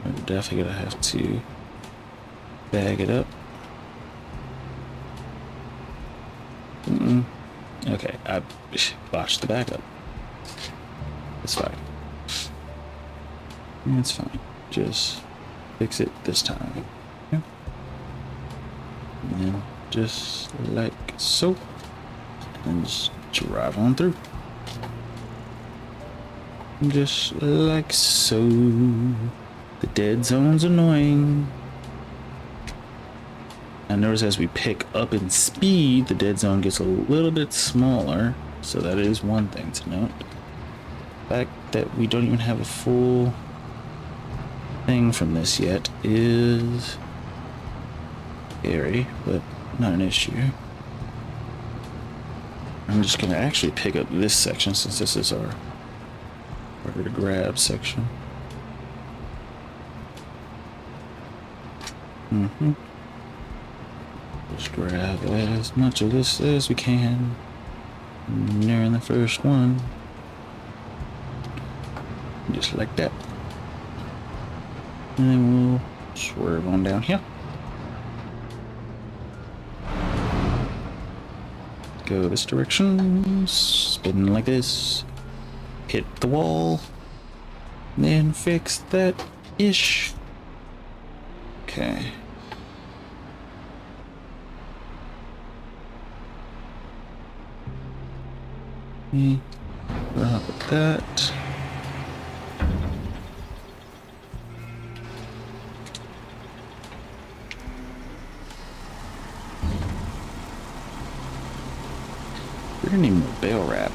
We're definitely gonna have to bag it up. Okay, I botched the backup. It's fine. It's fine. Just fix it this time. Okay. And then just like so. And just drive on through. Just like so. The dead zone's annoying. I notice as we pick up in speed, the dead zone gets a little bit smaller. So that is one thing to note. The fact that we don't even have a full thing from this yet is scary, but not an issue. I'm just gonna actually pick up this section since this is our harder to grab section. Just grab as much of this as we can. Nearing the first one. Just like that. And then we'll swerve on down here. Go this direction. Spin like this. Hit the wall. Then fix that ish. Okay. Up with that. We're gonna need more bale wrap.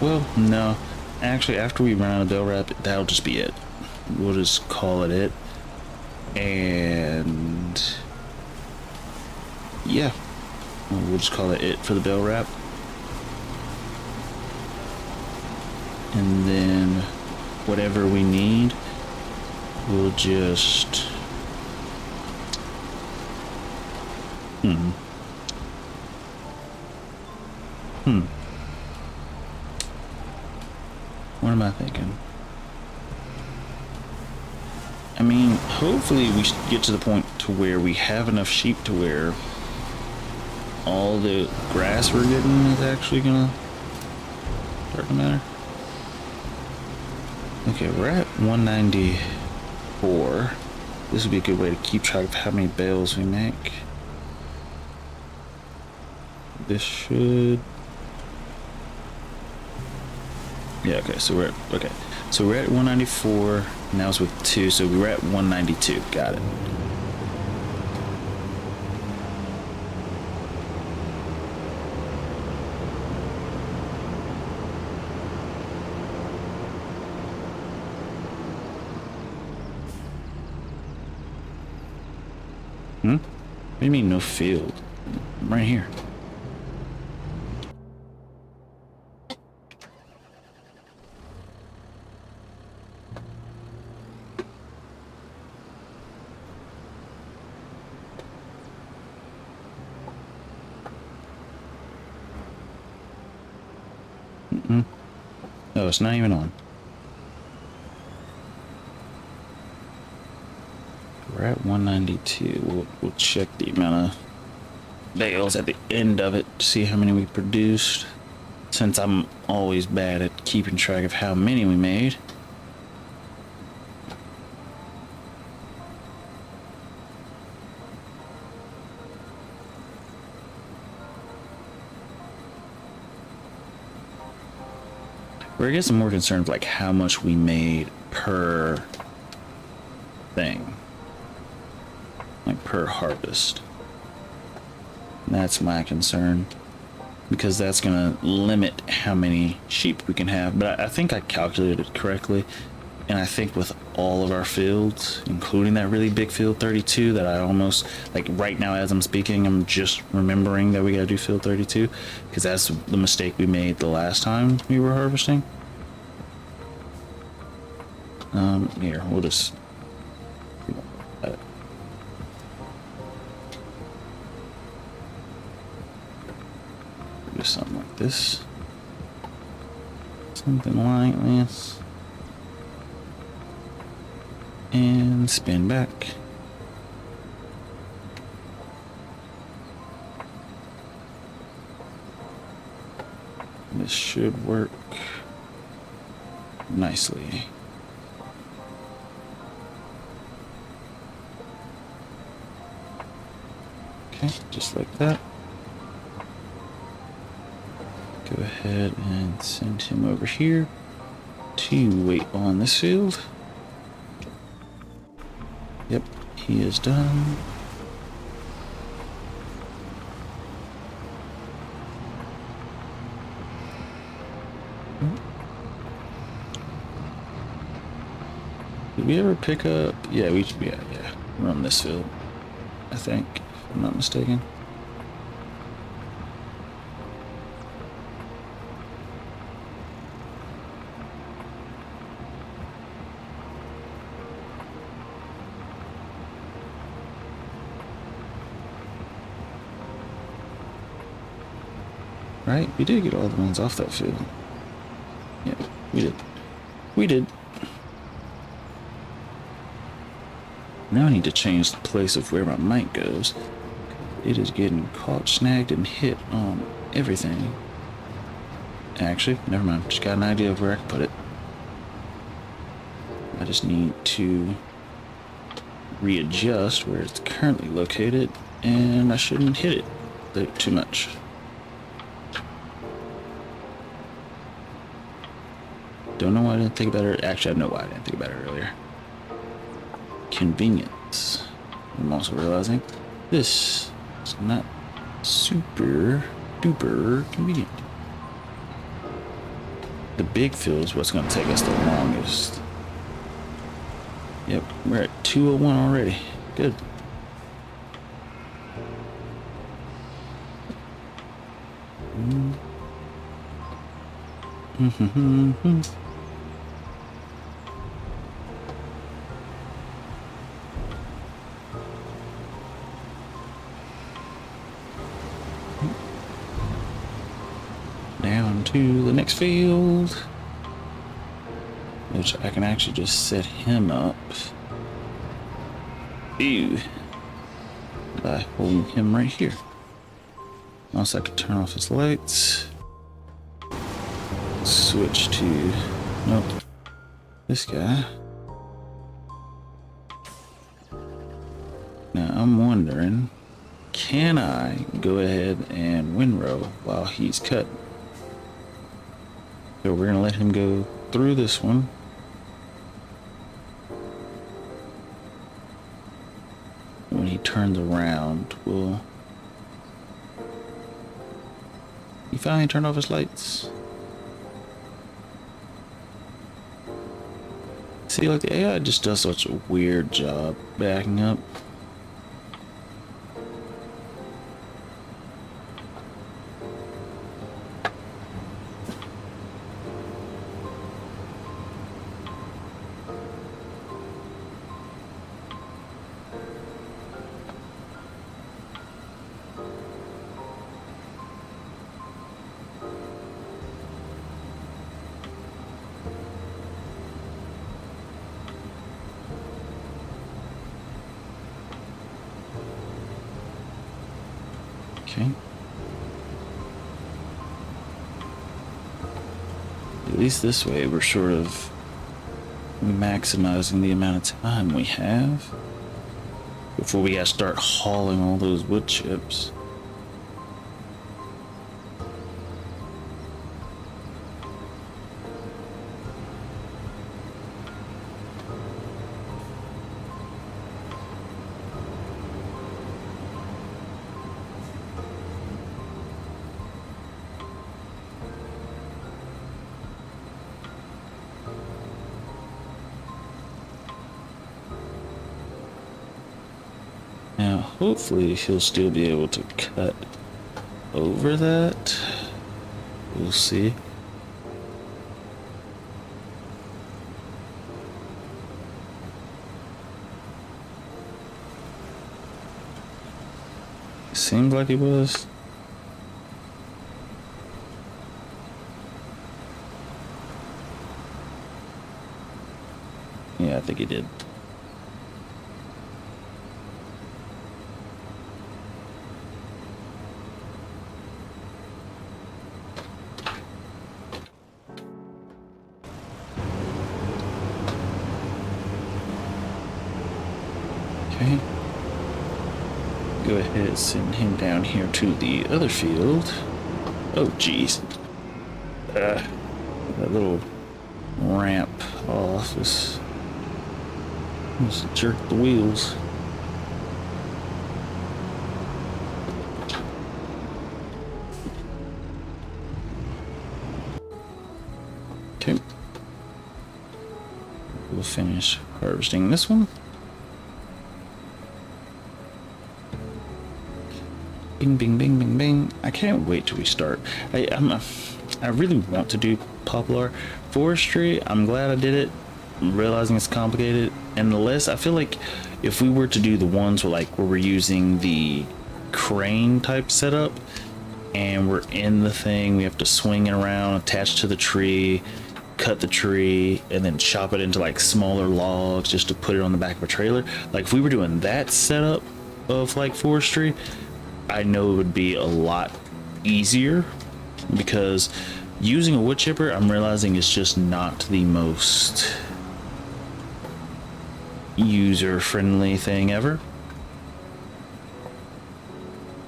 Well, no. Actually, after we run out of bale wrap, that'll just be it. We'll just call it. And yeah, we'll just call it for the bale wrap. And then whatever we need, we'll just what am I thinking? I mean, hopefully we get to the point to where we have enough sheep to where all the grass we're getting is actually gonna start to matter. Okay, we're at 194. This would be a good way to keep track of how many bales we make. This should... Yeah, okay, so we're at 194. Now it's with 2, so we were at 192. Got it. What do you mean no field? I'm right here. No, it's not even on. We're at 192. We'll check the amount of bales at the end of it to see how many we produced. Since I'm always bad at keeping track of how many we made. Where I guess I'm more concerned with like how much we made per thing. Like per harvest. That's my concern. Because that's gonna limit how many sheep we can have. But I think I calculated it correctly. And I think with all of our fields, including that really big field 32 that I almost, like right now as I'm speaking, I'm just remembering that we gotta do field 32. Because that's the mistake we made the last time we were harvesting. Here, we'll just... do something like this. Something like this. And spin back. This should work nicely. Okay, just like that. Go ahead and send him over here to wait on this field. Yep, he is done. Did we ever pick up? Yeah, yeah, we're on this field, I think, if I'm not mistaken. Right? We did get all the ones off that field. Yeah, we did. We did. Now I need to change the place of where my mic goes. It is getting caught, snagged, and hit on everything. Actually, never mind. Just got an idea of where I can put it. I just need to readjust where it's currently located, and I shouldn't hit it too much. Don't know why I didn't think about it. Actually, I know why I didn't think about it earlier. Convenience. I'm also realizing this is not super duper convenient. The big field is what's going to take us the longest. Yep, we're at 201 already. Good. Down to the next field, which I can actually just set him up. Ew. By holding him right here. Also, I could turn off his lights. Switch to, nope, this guy. Now I'm wondering, can I go ahead and windrow while he's cut? So we're gonna let him go through this one. When he turns around, he finally turned off his lights. See, like the AI just does such a weird job backing up. Okay. At least this way we're sort of maximizing the amount of time we have before we gotta start hauling all those wood chips. Now, hopefully he'll still be able to cut over that. We'll see. Seems like he was. Yeah, I think he did. Okay. Go ahead and send him down here to the other field. Oh, jeez. That little ramp off is just jerk the wheels. Okay. We'll finish harvesting this one. Bing, bing, bing, bing, bing. I can't wait till we start. I really want to do poplar forestry. I'm glad I did it. I'm realizing it's complicated. And the less, I feel like if we were to do the ones where we're using the crane type setup and we're in the thing, we have to swing it around, attach to the tree, cut the tree, and then chop it into smaller logs just to put it on the back of a trailer. If we were doing that setup of forestry, I know it would be a lot easier, because using a wood chipper, I'm realizing it's just not the most user-friendly thing ever.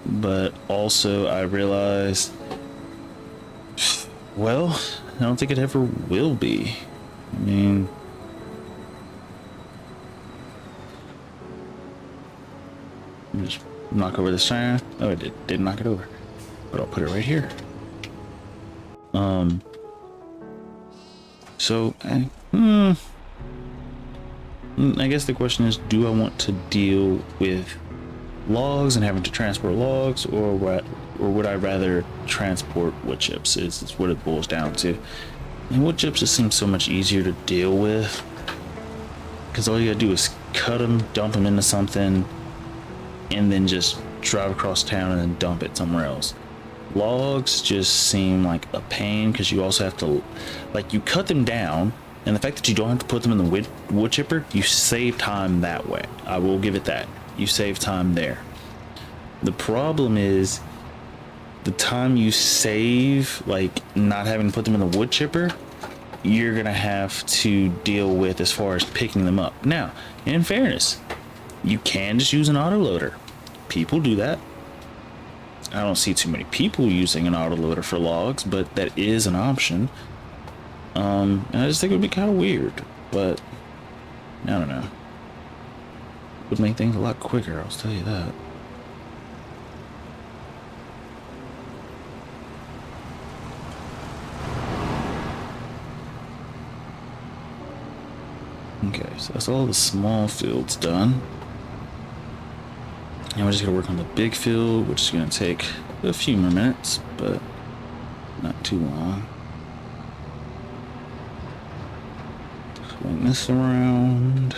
But also I realized, well, I don't think it ever will be. I mean, just knock over this sign. Oh, it did knock it over, but I'll put it right here. So I guess the question is, do I want to deal with logs and having to transport logs, or would I rather transport wood chips? Is what it boils down to. And wood chips just seems so much easier to deal with, because all you gotta do is cut them, dump them into something, and then just drive across town and then dump it somewhere else. Logs just seem like a pain, because you also have to, like, you cut them down, and the fact that you don't have to put them in the wood chipper, you save time that way. I will give it that. You save time there. The problem is the time you save, like not having to put them in the wood chipper, you're gonna have to deal with as far as picking them up. Now, in fairness, you can just use an autoloader. People do that. I don't see too many people using an autoloader for logs, but that is an option. And I just think it would be kind of weird, but I don't know. It would make things a lot quicker, I'll tell you that. Okay, so that's all the small fields done. Now we're just gonna work on the big field, which is gonna take a few more minutes, but not too long. Swing this around.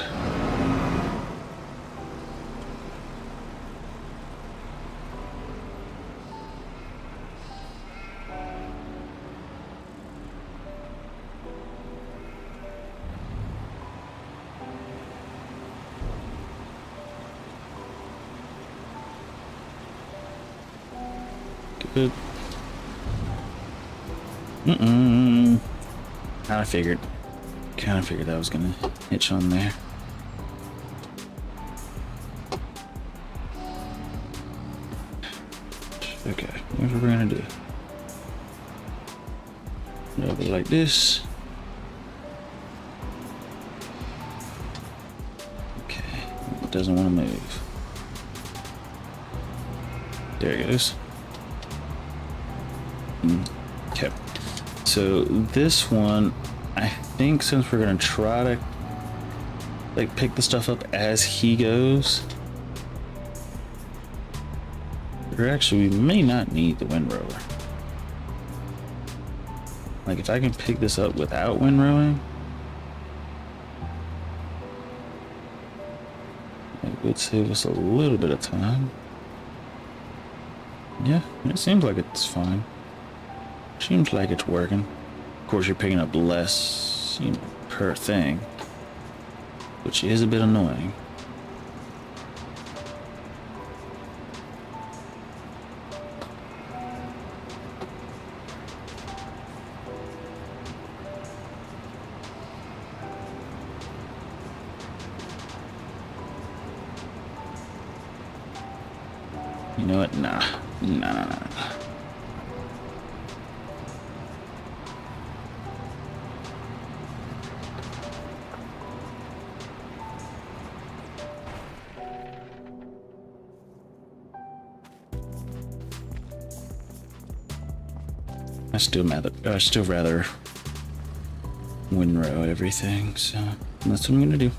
Good. Kind of figured that was gonna hitch on there. Okay, here's what we're gonna do. Over like this. Okay, it doesn't want to move. There it goes. Okay, so this one, I think since we're gonna try to like pick the stuff up as he goes, or actually we may not need the windrower. Like if I can pick this up without windrowing, it would save us a little bit of time. Yeah, it seems like it's fine. Seems like it's working. Of course, you're picking up less, you know, per thing, which is a bit annoying. You know what? Nah. I still rather windrow everything, so that's what I'm gonna do.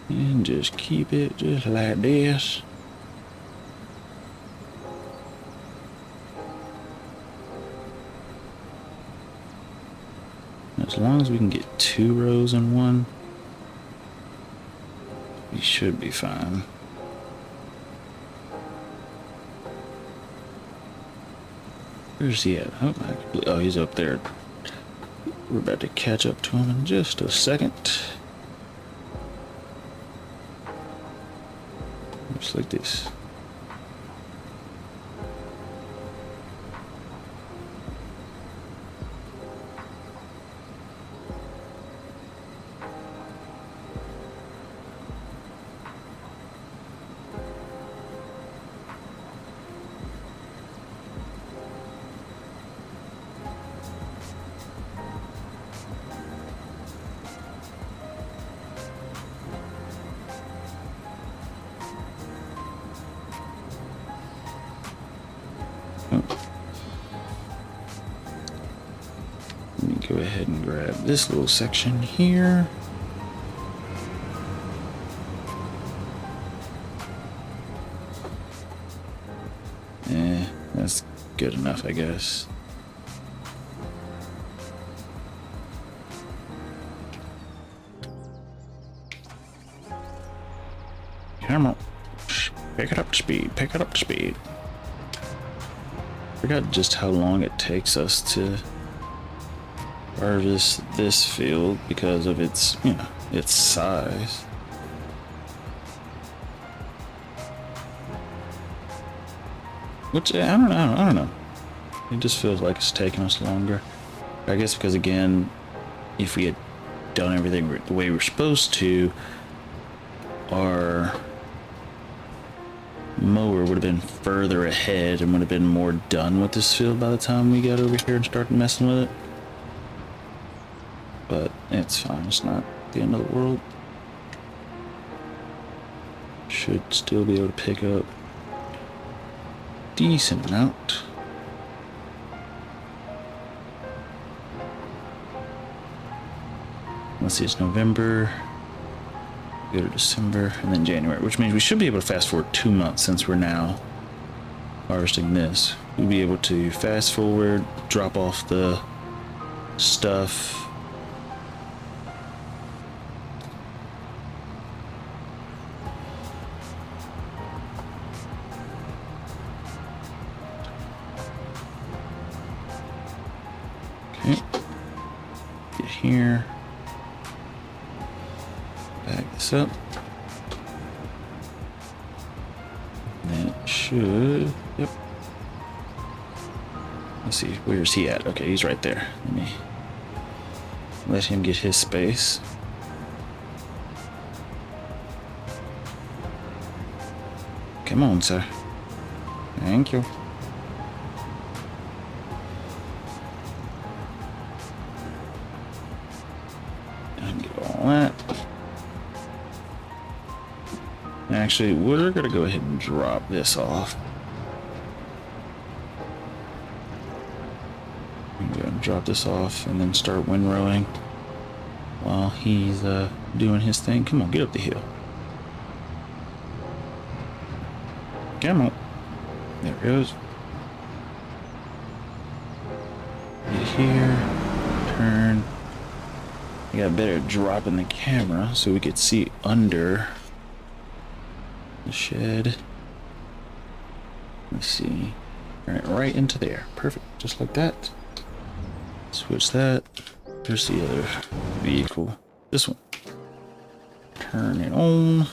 And just keep it just like this. As long as we can get 2 rows in one, we should be fine. Where's he at? Oh, he's up there. We're about to catch up to him in just a second. Just like this. Let me go ahead and grab this little section here. That's good enough, I guess. Come on. Pick it up to speed. Pick it up to speed. Forgot just how long it takes us to harvest this field because of its, its size. Which, I don't know. It just feels like it's taking us longer. I guess because, again, if we had done everything the way we're supposed to, our mower would have been further ahead and would have been more done with this field by the time we got over here and started messing with it. But it's fine. It's not the end of the world. Should still be able to pick up decent amount. Let's see, it's November, go to December, and then January, which means we should be able to fast forward 2 months since we're now harvesting this. We'll be able to fast forward, drop off the stuff. Okay, get here, back this up, that should, yep. Let's see, where's he at? Okay, he's right there. Let me let him get his space. Come on, sir. Thank you. That. Actually, we're gonna go ahead and drop this off. I'm gonna drop this off and then start windrowing while he's doing his thing. Come on, get up the hill. Come on. There it goes. Get here. Turn. I got better dropping the camera so we could see under the shed. Let's see. Right into there. Perfect. Just like that. Switch that. There's the other vehicle. This one. Turn it on.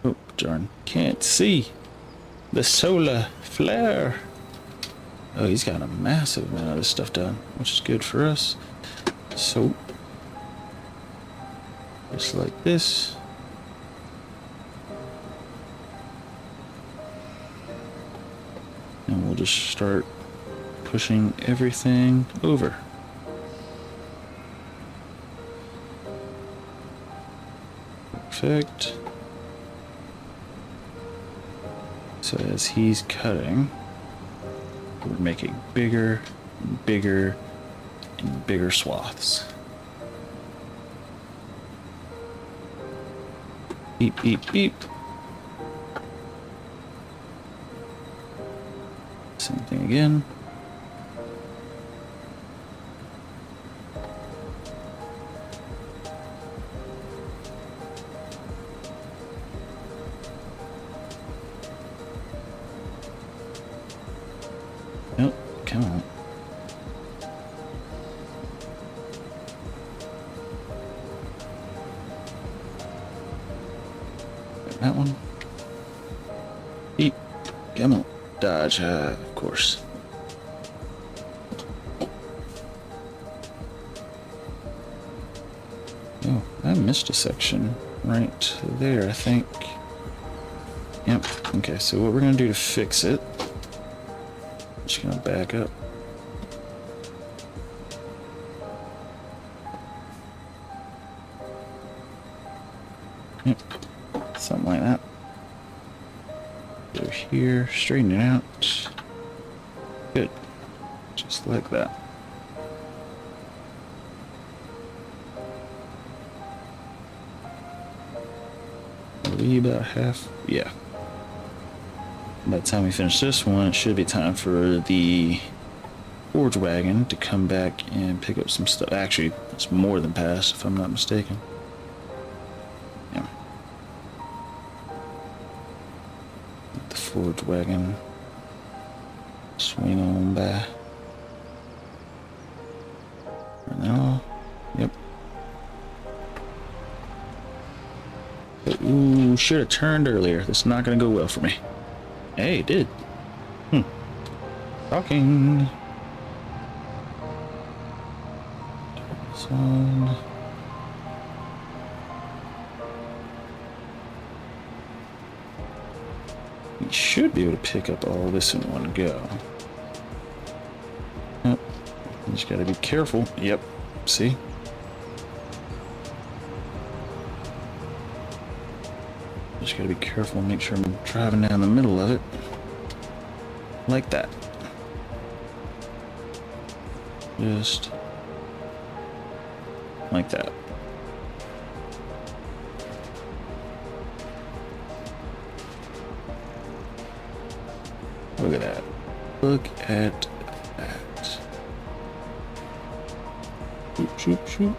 Oh, darn. Can't see the solar flare. Oh, he's got a massive amount of this stuff done, which is good for us. So, just like this. And we'll just start pushing everything over. Perfect. So as he's cutting, we're making bigger and bigger and bigger swaths. Beep, beep, beep. Same thing again. Nope, come on. That one. Eat. Come on. Dodge. Of course. Oh, I missed a section right there, I think. Yep. Okay, so what we're going to do to fix it, just going to back up. Yep. Something like that. Go here, straighten it out. Good. Just like that. Maybe about half. Yeah. By the time we finish this one, it should be time for the forge wagon to come back and pick up some stuff. Actually, it's more than past, if I'm not mistaken. Yeah. The forge wagon swing on by. Right now. Yep. Ooh, should have turned earlier. This is not going to go well for me. Hey, it did. Talking. This one. We should be able to pick up all this in one go. Yep. You just gotta be careful. Yep. See? Just gotta be careful and make sure I'm driving down the middle of it. Like that. Just like that. Look at that. Look at that. Shoot, shoot, shoot.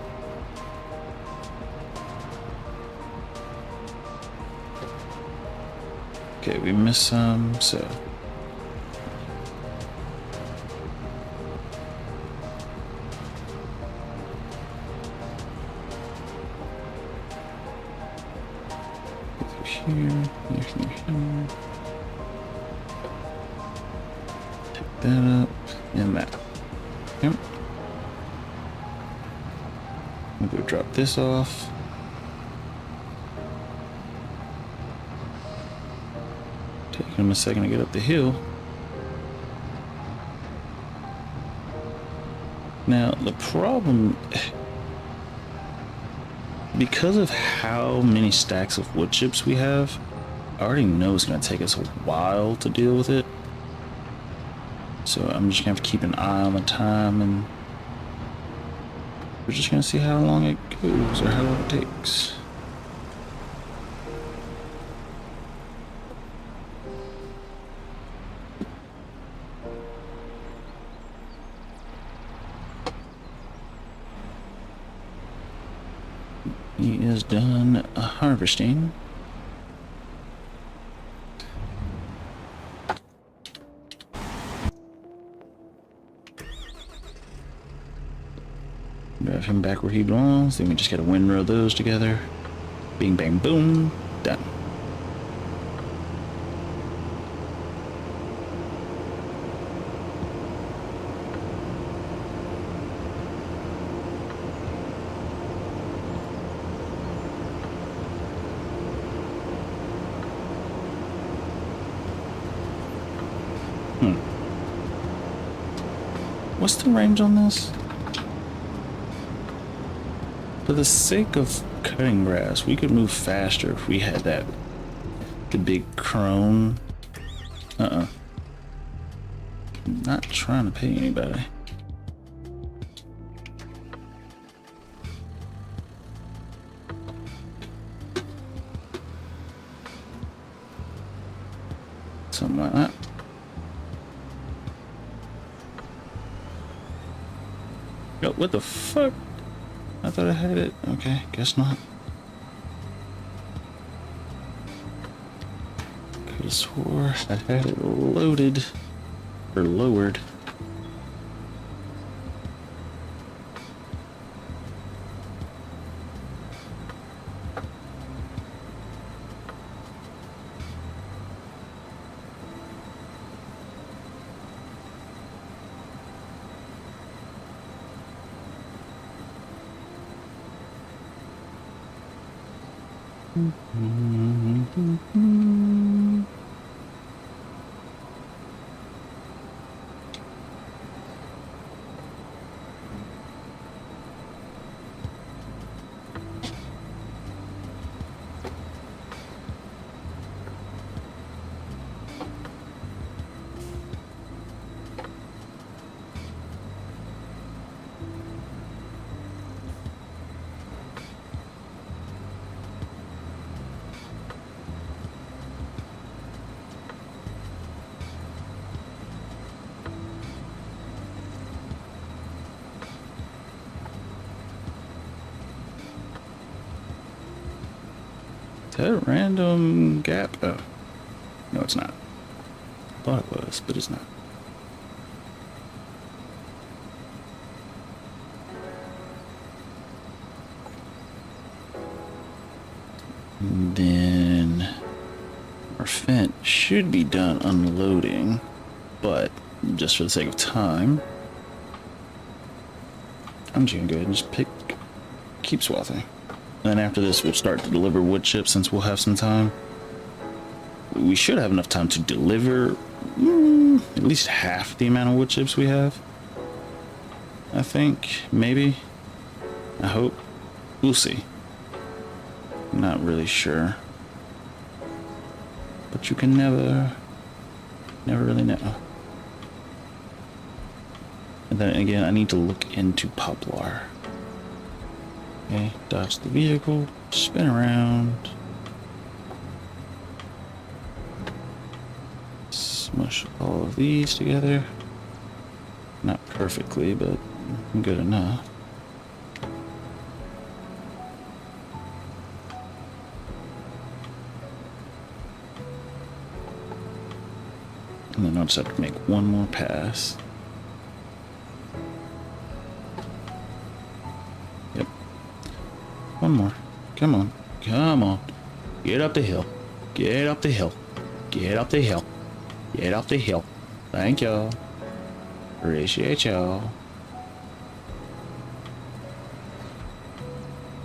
Okay, we missed some, so. Go through here, here. Pick that up, and that. Yep. I'm gonna go drop this off. Taking him a second to get up the hill. Now, the problem, because of how many stacks of wood chips we have, I already know it's going to take us a while to deal with it. So I'm just going to have to keep an eye on the time, and we're just going to see how long it goes, or how long it takes. He is done harvesting. Drive him back where he belongs. Then we just gotta windrow those together. Bing, bang, boom. Done. What's the range on this? For the sake of cutting grass, we could move faster if we had the big crone. I'm not trying to pay anybody. Something like that. Oh, what the fuck? I thought I had it. Okay, guess not. Could have swore I had it loaded or lowered. Is that a random gap? Oh, no, it's not. Thought it was, but it's not. And then our vent should be done unloading, but just for the sake of time, I'm just gonna go ahead and just keep swathing. And then after this, we'll start to deliver wood chips since we'll have some time. We should have enough time to deliver at least half the amount of wood chips we have. I think, maybe. I hope. We'll see. Not really sure. But you can never really know. And then again, I need to look into poplar. Okay, dodge the vehicle, spin around. Smush all of these together. Not perfectly, but good enough. And then I'll just have to make one more pass. Yep. One more. Come on. Come on. Get up the hill. Get up the hill. Get up the hill. Get up the hill. Thank y'all. Appreciate y'all.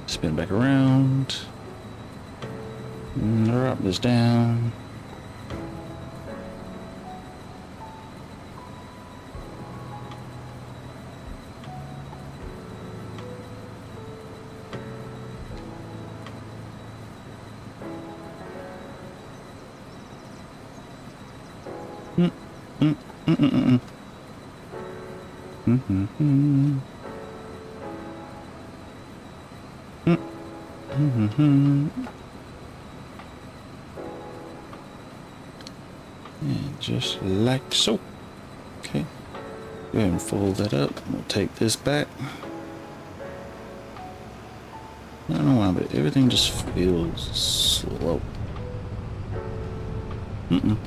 Spin back around. Drop this down. And just like so. Okay. Go ahead and fold that up. We'll take this back. I don't know why, but everything just feels slow. We'll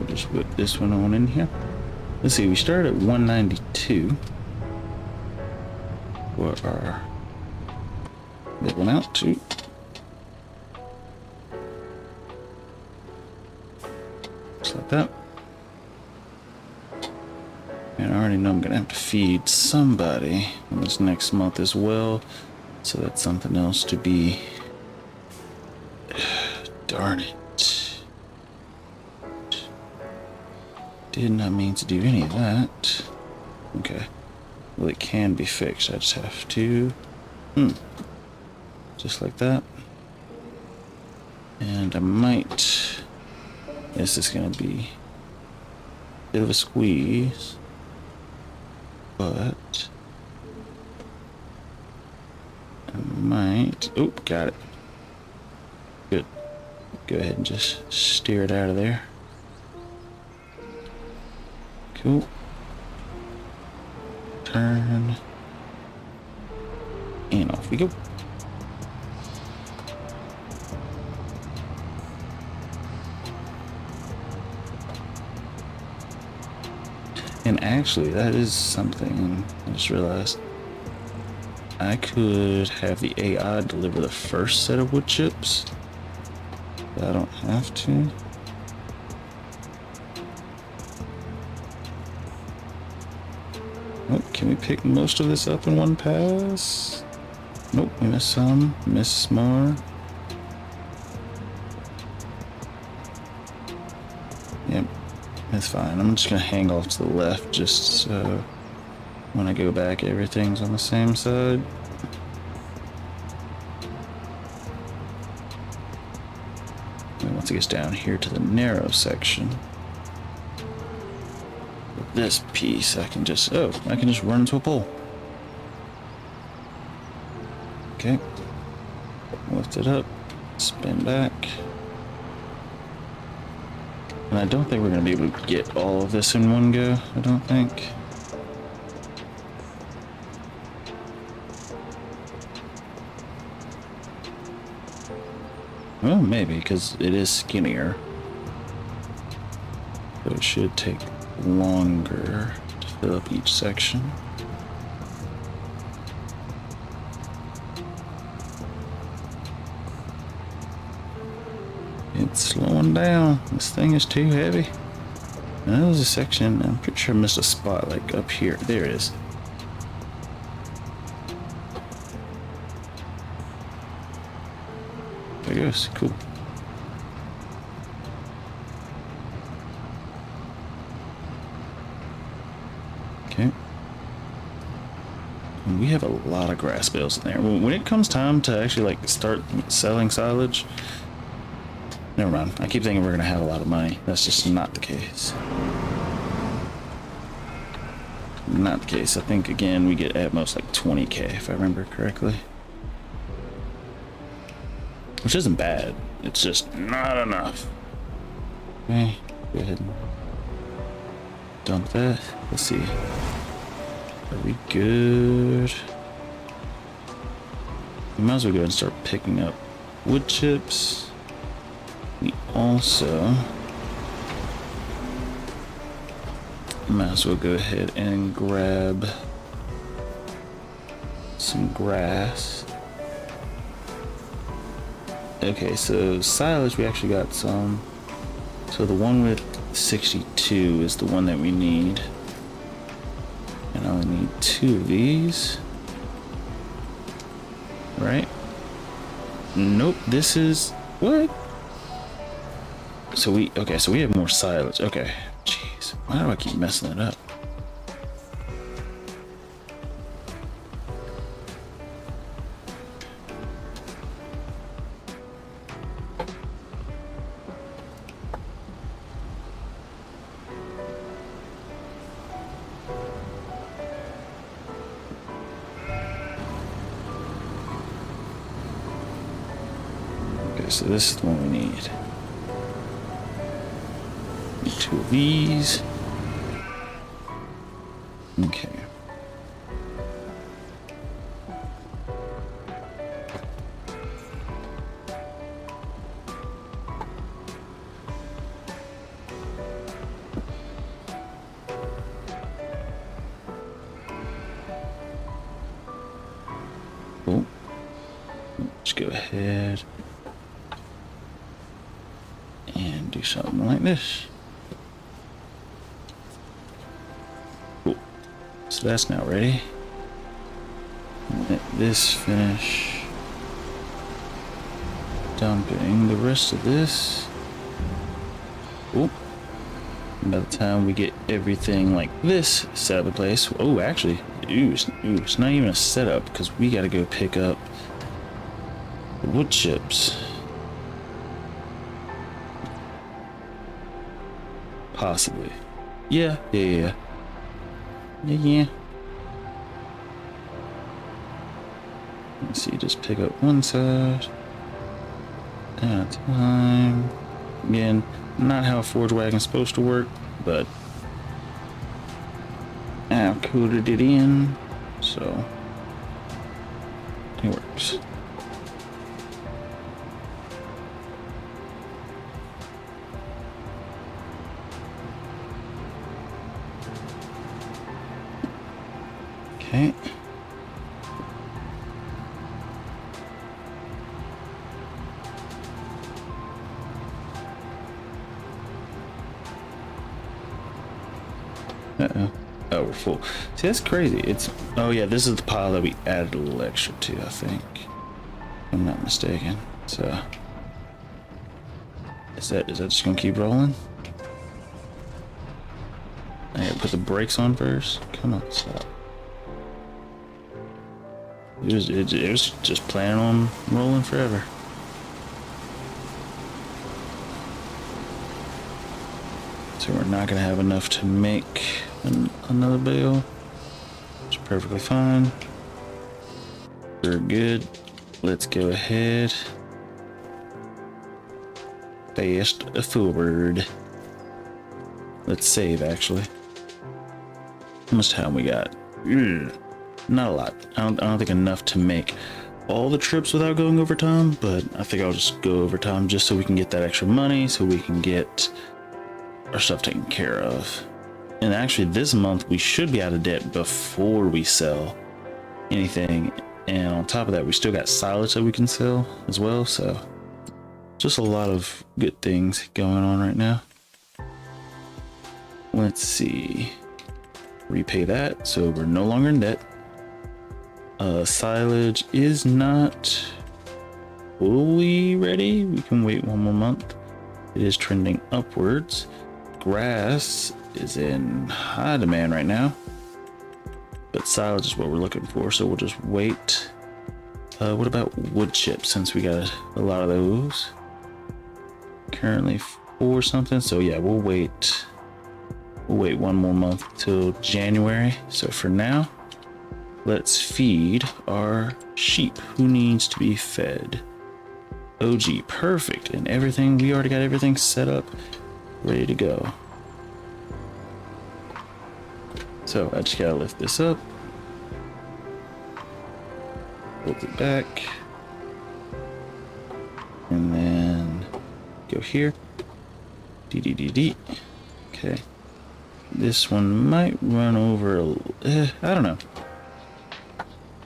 just whip this one on in here. Let's see, we started at 192 for our mid one out to just like that. And I already know I'm gonna have to feed somebody on this next month as well, so that's something else to be. Darn it. Did not mean to do any of that. Okay. Well, it can be fixed. I just have to... Just like that. And I might... This is going to be a bit of a squeeze. But... I might... Oop, got it. go ahead and just steer it out of there. Cool. Turn. And off we go. And actually, that is something I just realized. I could have the AI deliver the first set of wood chips. But I don't have to. Oh, can we pick most of this up in one pass? Nope, we missed some, missed more. Yep, that's fine. I'm just gonna hang off to the left just so when I go back, everything's on the same side. And once it gets down here to the narrow section, with this piece, I can just run into a pole. Okay, lift it up, spin back. And I don't think we're gonna be able to get all of this in one go, I don't think. Well, maybe, because it is skinnier. But it should take longer to fill up each section. It's slowing down. This thing is too heavy. Now, there's a section, I'm pretty sure I missed a spot, like up here. There it is. There it goes. Cool. Okay. And we have a lot of grass bales in there. When it comes time to actually like start selling silage, never mind. I keep thinking we're gonna have a lot of money. That's just not the case. Not the case. I think again we get at most like 20K if I remember correctly. Which isn't bad. It's just not enough. Okay, go ahead and dump that. Let's see. Are we good? We might as well go ahead and start picking up wood chips. We also might as well go ahead and grab some grass. Okay, so silage, we actually got some. So the one with 62 is the one that we need. And I only need 2 of these. Right? Nope, this is... What? So we have more silage. Okay. Jeez. Why do I keep messing it up? Okay, so this is the one we need. 2 of these. Okay. Cool. Let's go ahead and do something like this. Cool. So that's now ready. Let this finish dumping the rest of this. Cool. And by the time we get everything like this set up in place, oh, actually, it's not even a setup because we got to go pick up the wood chips. Possibly. Yeah. Let's see, just pick up one side. Time. Again, not how a forge wagon's supposed to work, but I've coded it in, so it works. Okay. Uh-oh. Oh, we're full. See, that's crazy. It's, oh yeah, this is the pile that we added a little extra to, I think. If I'm not mistaken. So, is that just gonna keep rolling? I gotta put the brakes on first. Come on, stop. It was just planning on rolling forever. So we're not gonna have enough to make another bale. It's perfectly fine. We're good. Let's go ahead. Fast forward. Let's save, actually. How much time we got? Not a lot. I don't think enough to make all the trips without going overtime, but I think I'll just go overtime just so we can get that extra money, so we can get our stuff taken care of. And actually this month we should be out of debt before we sell anything, and on top of that we still got silage that we can sell as well, so just a lot of good things going on right now. Let's see, repay that so we're no longer in debt. Silage is not fully ready. We can wait one more month. It is trending upwards. Grass is in high demand right now, but silage is what we're looking for, so we'll just wait. What about wood chips, since we got a lot of those currently for something? So yeah, we'll wait one more month till January. So for now, let's feed our sheep. Who needs to be fed? OG, perfect. And everything, we already got everything set up, ready to go. So I just gotta lift this up, lift it back, and then go here. D. Okay. This one might run over I don't know.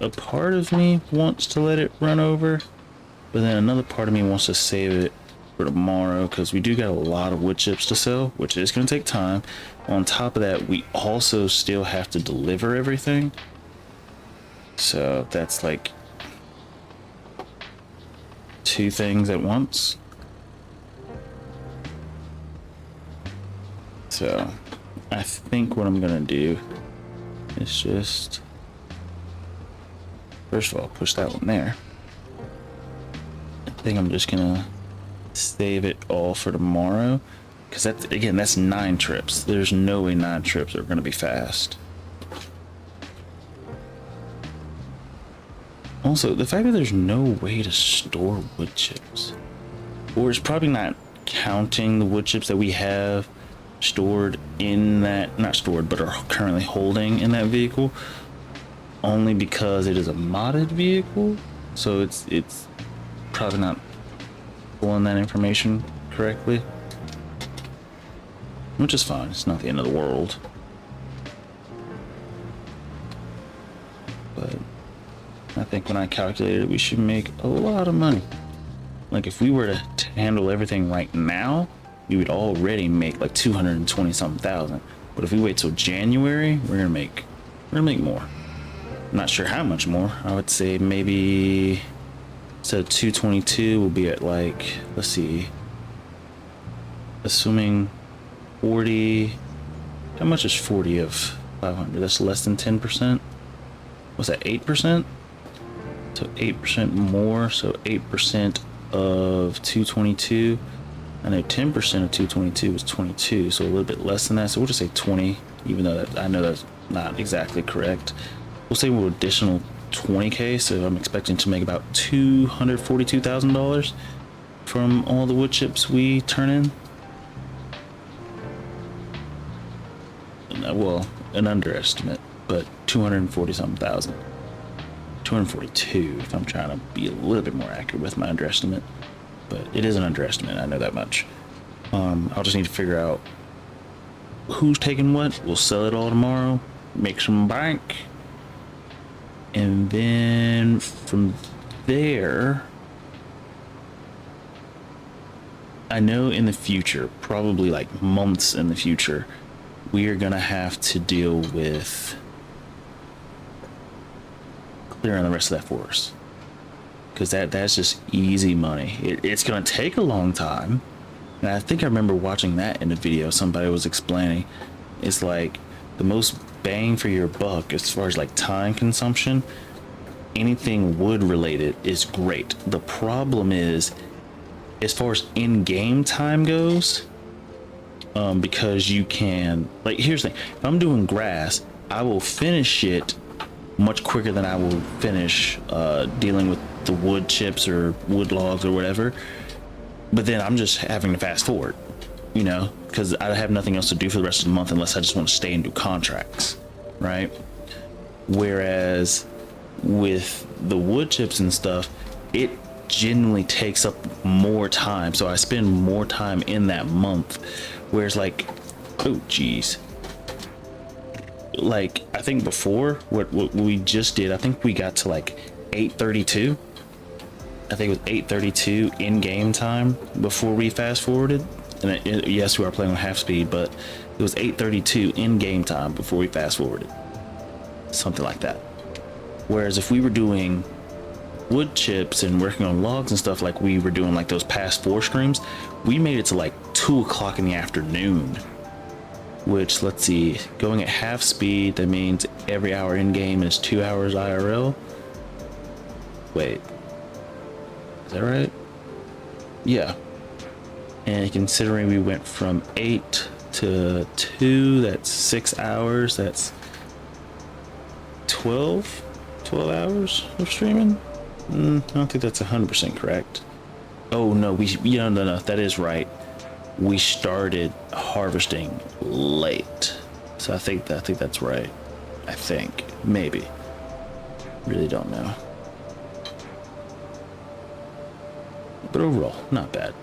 A part of me wants to let it run over, but then another part of me wants to save it for tomorrow, because we do got a lot of wood chips to sell, which is going to take time. On top of that, we also still have to deliver everything, so that's like two things at once. So I think what I'm gonna do is just, first of all, push that one there. I think I'm just gonna save it all for tomorrow, because that's, again, that's 9 trips. There's no way 9 trips are gonna be fast. Also, the fact that there's no way to store wood chips, or it's probably not counting the wood chips that we have stored in that, not stored, but are currently holding in that vehicle, only because it is a modded vehicle, so it's probably not pulling that information correctly, which is fine. It's not the end of the world, but I think when I calculated it, we should make a lot of money. Like if we were to handle everything right now, we would already make like 220 something thousand. But if we wait till January, we're gonna make more. I'm not sure how much more. I would say maybe instead of 222, we'll be at like, let's see, assuming 40. How much is 40 of 500? That's less than 10%. What's that, 8%? So 8% more. So 8% of 222. I know 10% of 222 is 22, so a little bit less than that. So we'll just say 20, even though I know that's not exactly correct. We'll say we're additional 20k, so I'm expecting to make about $242,000 from all the wood chips we turn in? Well, an underestimate, but 240 something thousand. 242 if I'm trying to be a little bit more accurate with my underestimate, but it is an underestimate, I know that much. I'll just need to figure out who's taking what. We'll sell it all tomorrow, make some bank, and then from there, I know in the future, probably like months in the future, we are gonna have to deal with clearing the rest of that forest, because that's just easy money. It's gonna take a long time, and I think I remember watching that in a video. Somebody was explaining it's like the most bang for your buck as far as like time consumption. Anything wood related is great. The problem is, as far as in-game time goes, because you can, like, here's the thing, if I'm doing grass, I will finish it much quicker than I will finish dealing with the wood chips or wood logs or whatever. But then I'm just having to fast forward, you know, because I have nothing else to do for the rest of the month unless I just want to stay and do contracts, right? Whereas with the wood chips and stuff, it genuinely takes up more time, so I spend more time in that month. Whereas like, oh geez, like I think before what we just did, I think we got to like 8:32. I think it was 8:32 in game time before we fast forwarded, and yes, we are playing on half speed, but it was 8:32 in game time before we fast forwarded, something like that. Whereas if we were doing wood chips and working on logs and stuff like we were doing like those past 4 streams, we made it to like 2 o'clock in the afternoon, which, let's see, going at half speed, that means every hour in game is 2 hours IRL. Wait, is that right? Yeah. And considering we went from 8 to 2, that's 6 hours, that's 12 hours of streaming. I don't think that's 100% correct. Oh no, no, that is right. We started harvesting late, so I think that's right. I think, maybe, really don't know. But overall, not bad.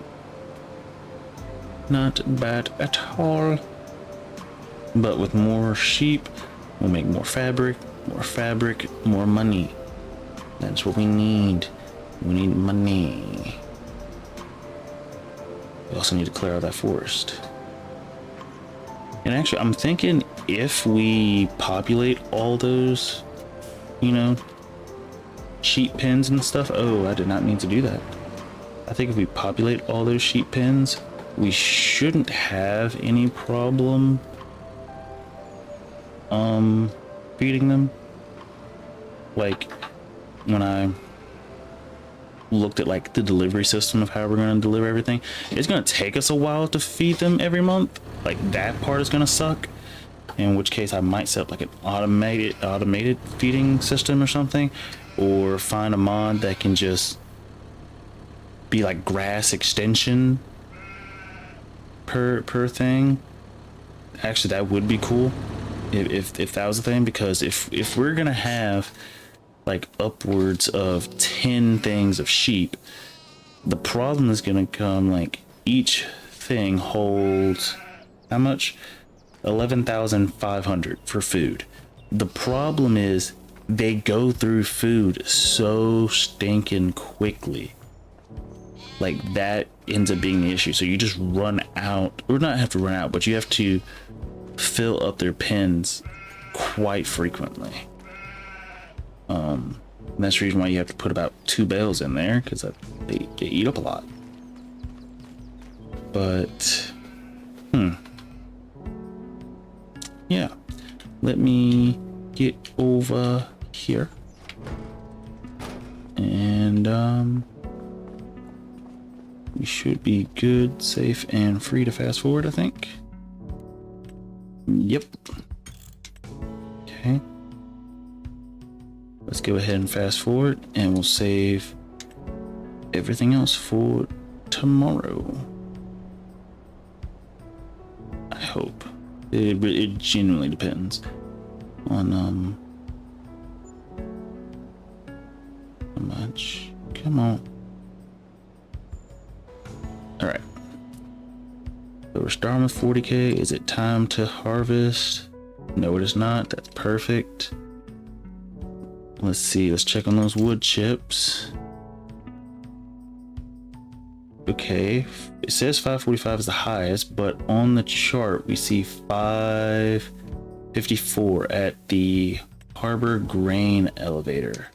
Not bad at all. But with more sheep, we'll make more fabric, more money. That's what we need. We need money. We also need to clear out that forest. And actually, I'm thinking if we populate all those, you know, sheep pens and stuff. Oh, I did not mean to do that. I think if we populate all those sheep pens, we shouldn't have any problem feeding them. Like, when I looked at like the delivery system of how we're going to deliver everything, it's going to take us a while to feed them every month. Like, that part is going to suck, in which case I might set up like an automated feeding system or something, or find a mod that can just be like grass extension per thing. Actually, that would be cool if that was a thing, because if we're gonna have like upwards of 10 things of sheep, the problem is gonna come like each thing holds how much? 11,500 for food. The problem is they go through food so stinking quickly. Like, that ends up being the issue. So you just run out, or not have to run out, but you have to fill up their pens quite frequently. And that's the reason why you have to put about 2 bales in there, because they eat up a lot. But yeah, let me get over here, and we should be good, safe, and free to fast forward, I think. Yep. Okay. Let's go ahead and fast forward, and we'll save everything else for tomorrow. I hope. It genuinely depends on how much. Come on. All right. So we're starting with 40K. Is it time to harvest? No, it is not. That's perfect. Let's see. Let's check on those wood chips. Okay, it says 545 is the highest, but on the chart we see 554 at the Harbor Grain Elevator.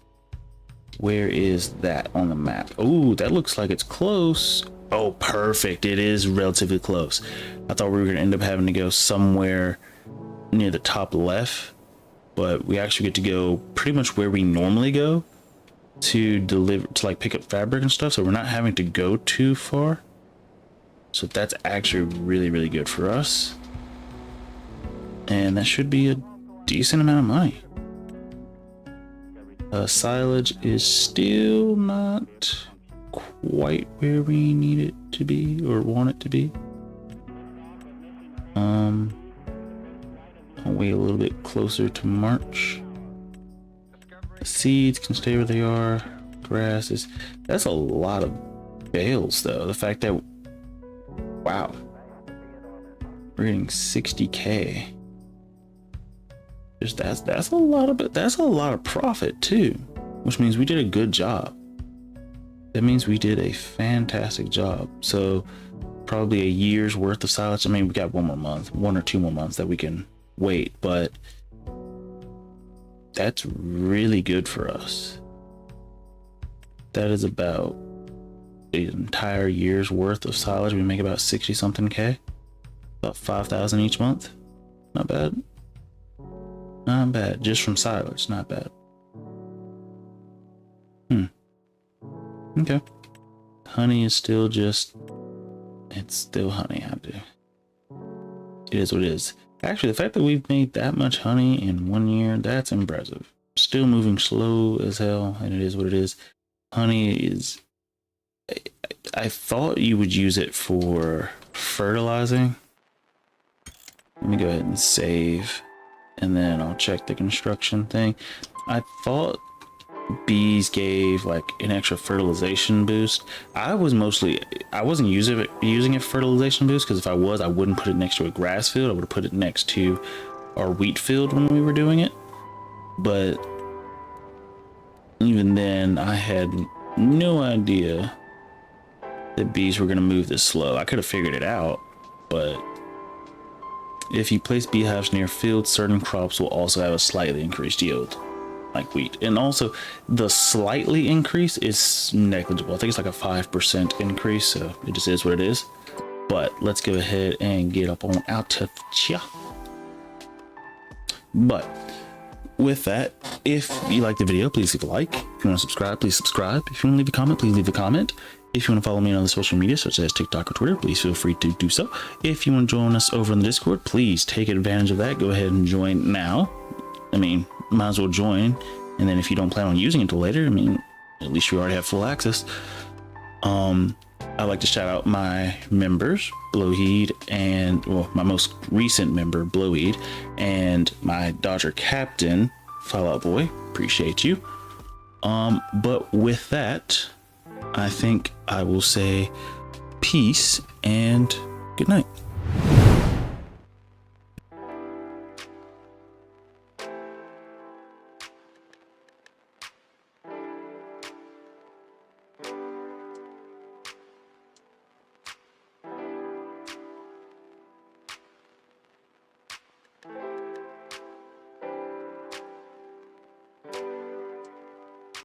Where is that on the map? Oh, that looks like it's close. Oh, perfect. It is relatively close. I thought we were going to end up having to go somewhere near the top left, but we actually get to go pretty much where we normally go to deliver, to like pick up fabric and stuff, so we're not having to go too far. So that's actually really, really good for us, and that should be a decent amount of money. Silage is still not quite where we need it to be or want it to be. I'll wait a little bit closer to March. Seeds can stay where they are. Grass is, that's a lot of bales though. The fact that, wow, we're getting 60K. Just that's a lot of, that's a lot of profit too, which means we did a good job. That means we did a fantastic job. So probably a year's worth of silage. I mean, we got 1 more month, 1 or 2 more months that we can wait, but that's really good for us. That is about the entire year's worth of silage. We make about 60 something K, about 5,000 each month. Not bad. Not bad. Just from silage, not bad. Okay. Honey is still just, it's still honey. It is what it is. Actually, the fact that we've made that much honey in 1 year, that's impressive. Still moving slow as hell, and it is what it is. Honey is, I thought you would use it for fertilizing. Let me go ahead and save, and then I'll check the construction thing. I thought bees gave like an extra fertilization boost. I wasn't using it for fertilization boost, because if I was, I wouldn't put it next to a grass field. I would have put it next to our wheat field when we were doing it. But even then, I had no idea that bees were going to move this slow. I could have figured it out, but if you place beehives near fields, certain crops will also have a slightly increased yield, like wheat. And also the slightly increase is negligible. I think it's like a 5% increase, so it just is what it is. But let's go ahead and get up on out to ya. But with that, if you like the video, please leave a like. If you want to subscribe, please subscribe. If you want to leave a comment, please leave a comment. If you want to follow me on other social media, such as TikTok or Twitter, please feel free to do so. If you want to join us over in the Discord, please take advantage of that. Go ahead and join now. I mean, might as well join. And then if you don't plan on using it until later, I mean, at least you already have full access. I'd like to shout out my members, Blowheed, and, well, my most recent member, Blowheed, and my Dodger Captain, Fallout Boy. Appreciate you. But with that, I think I will say peace and good night.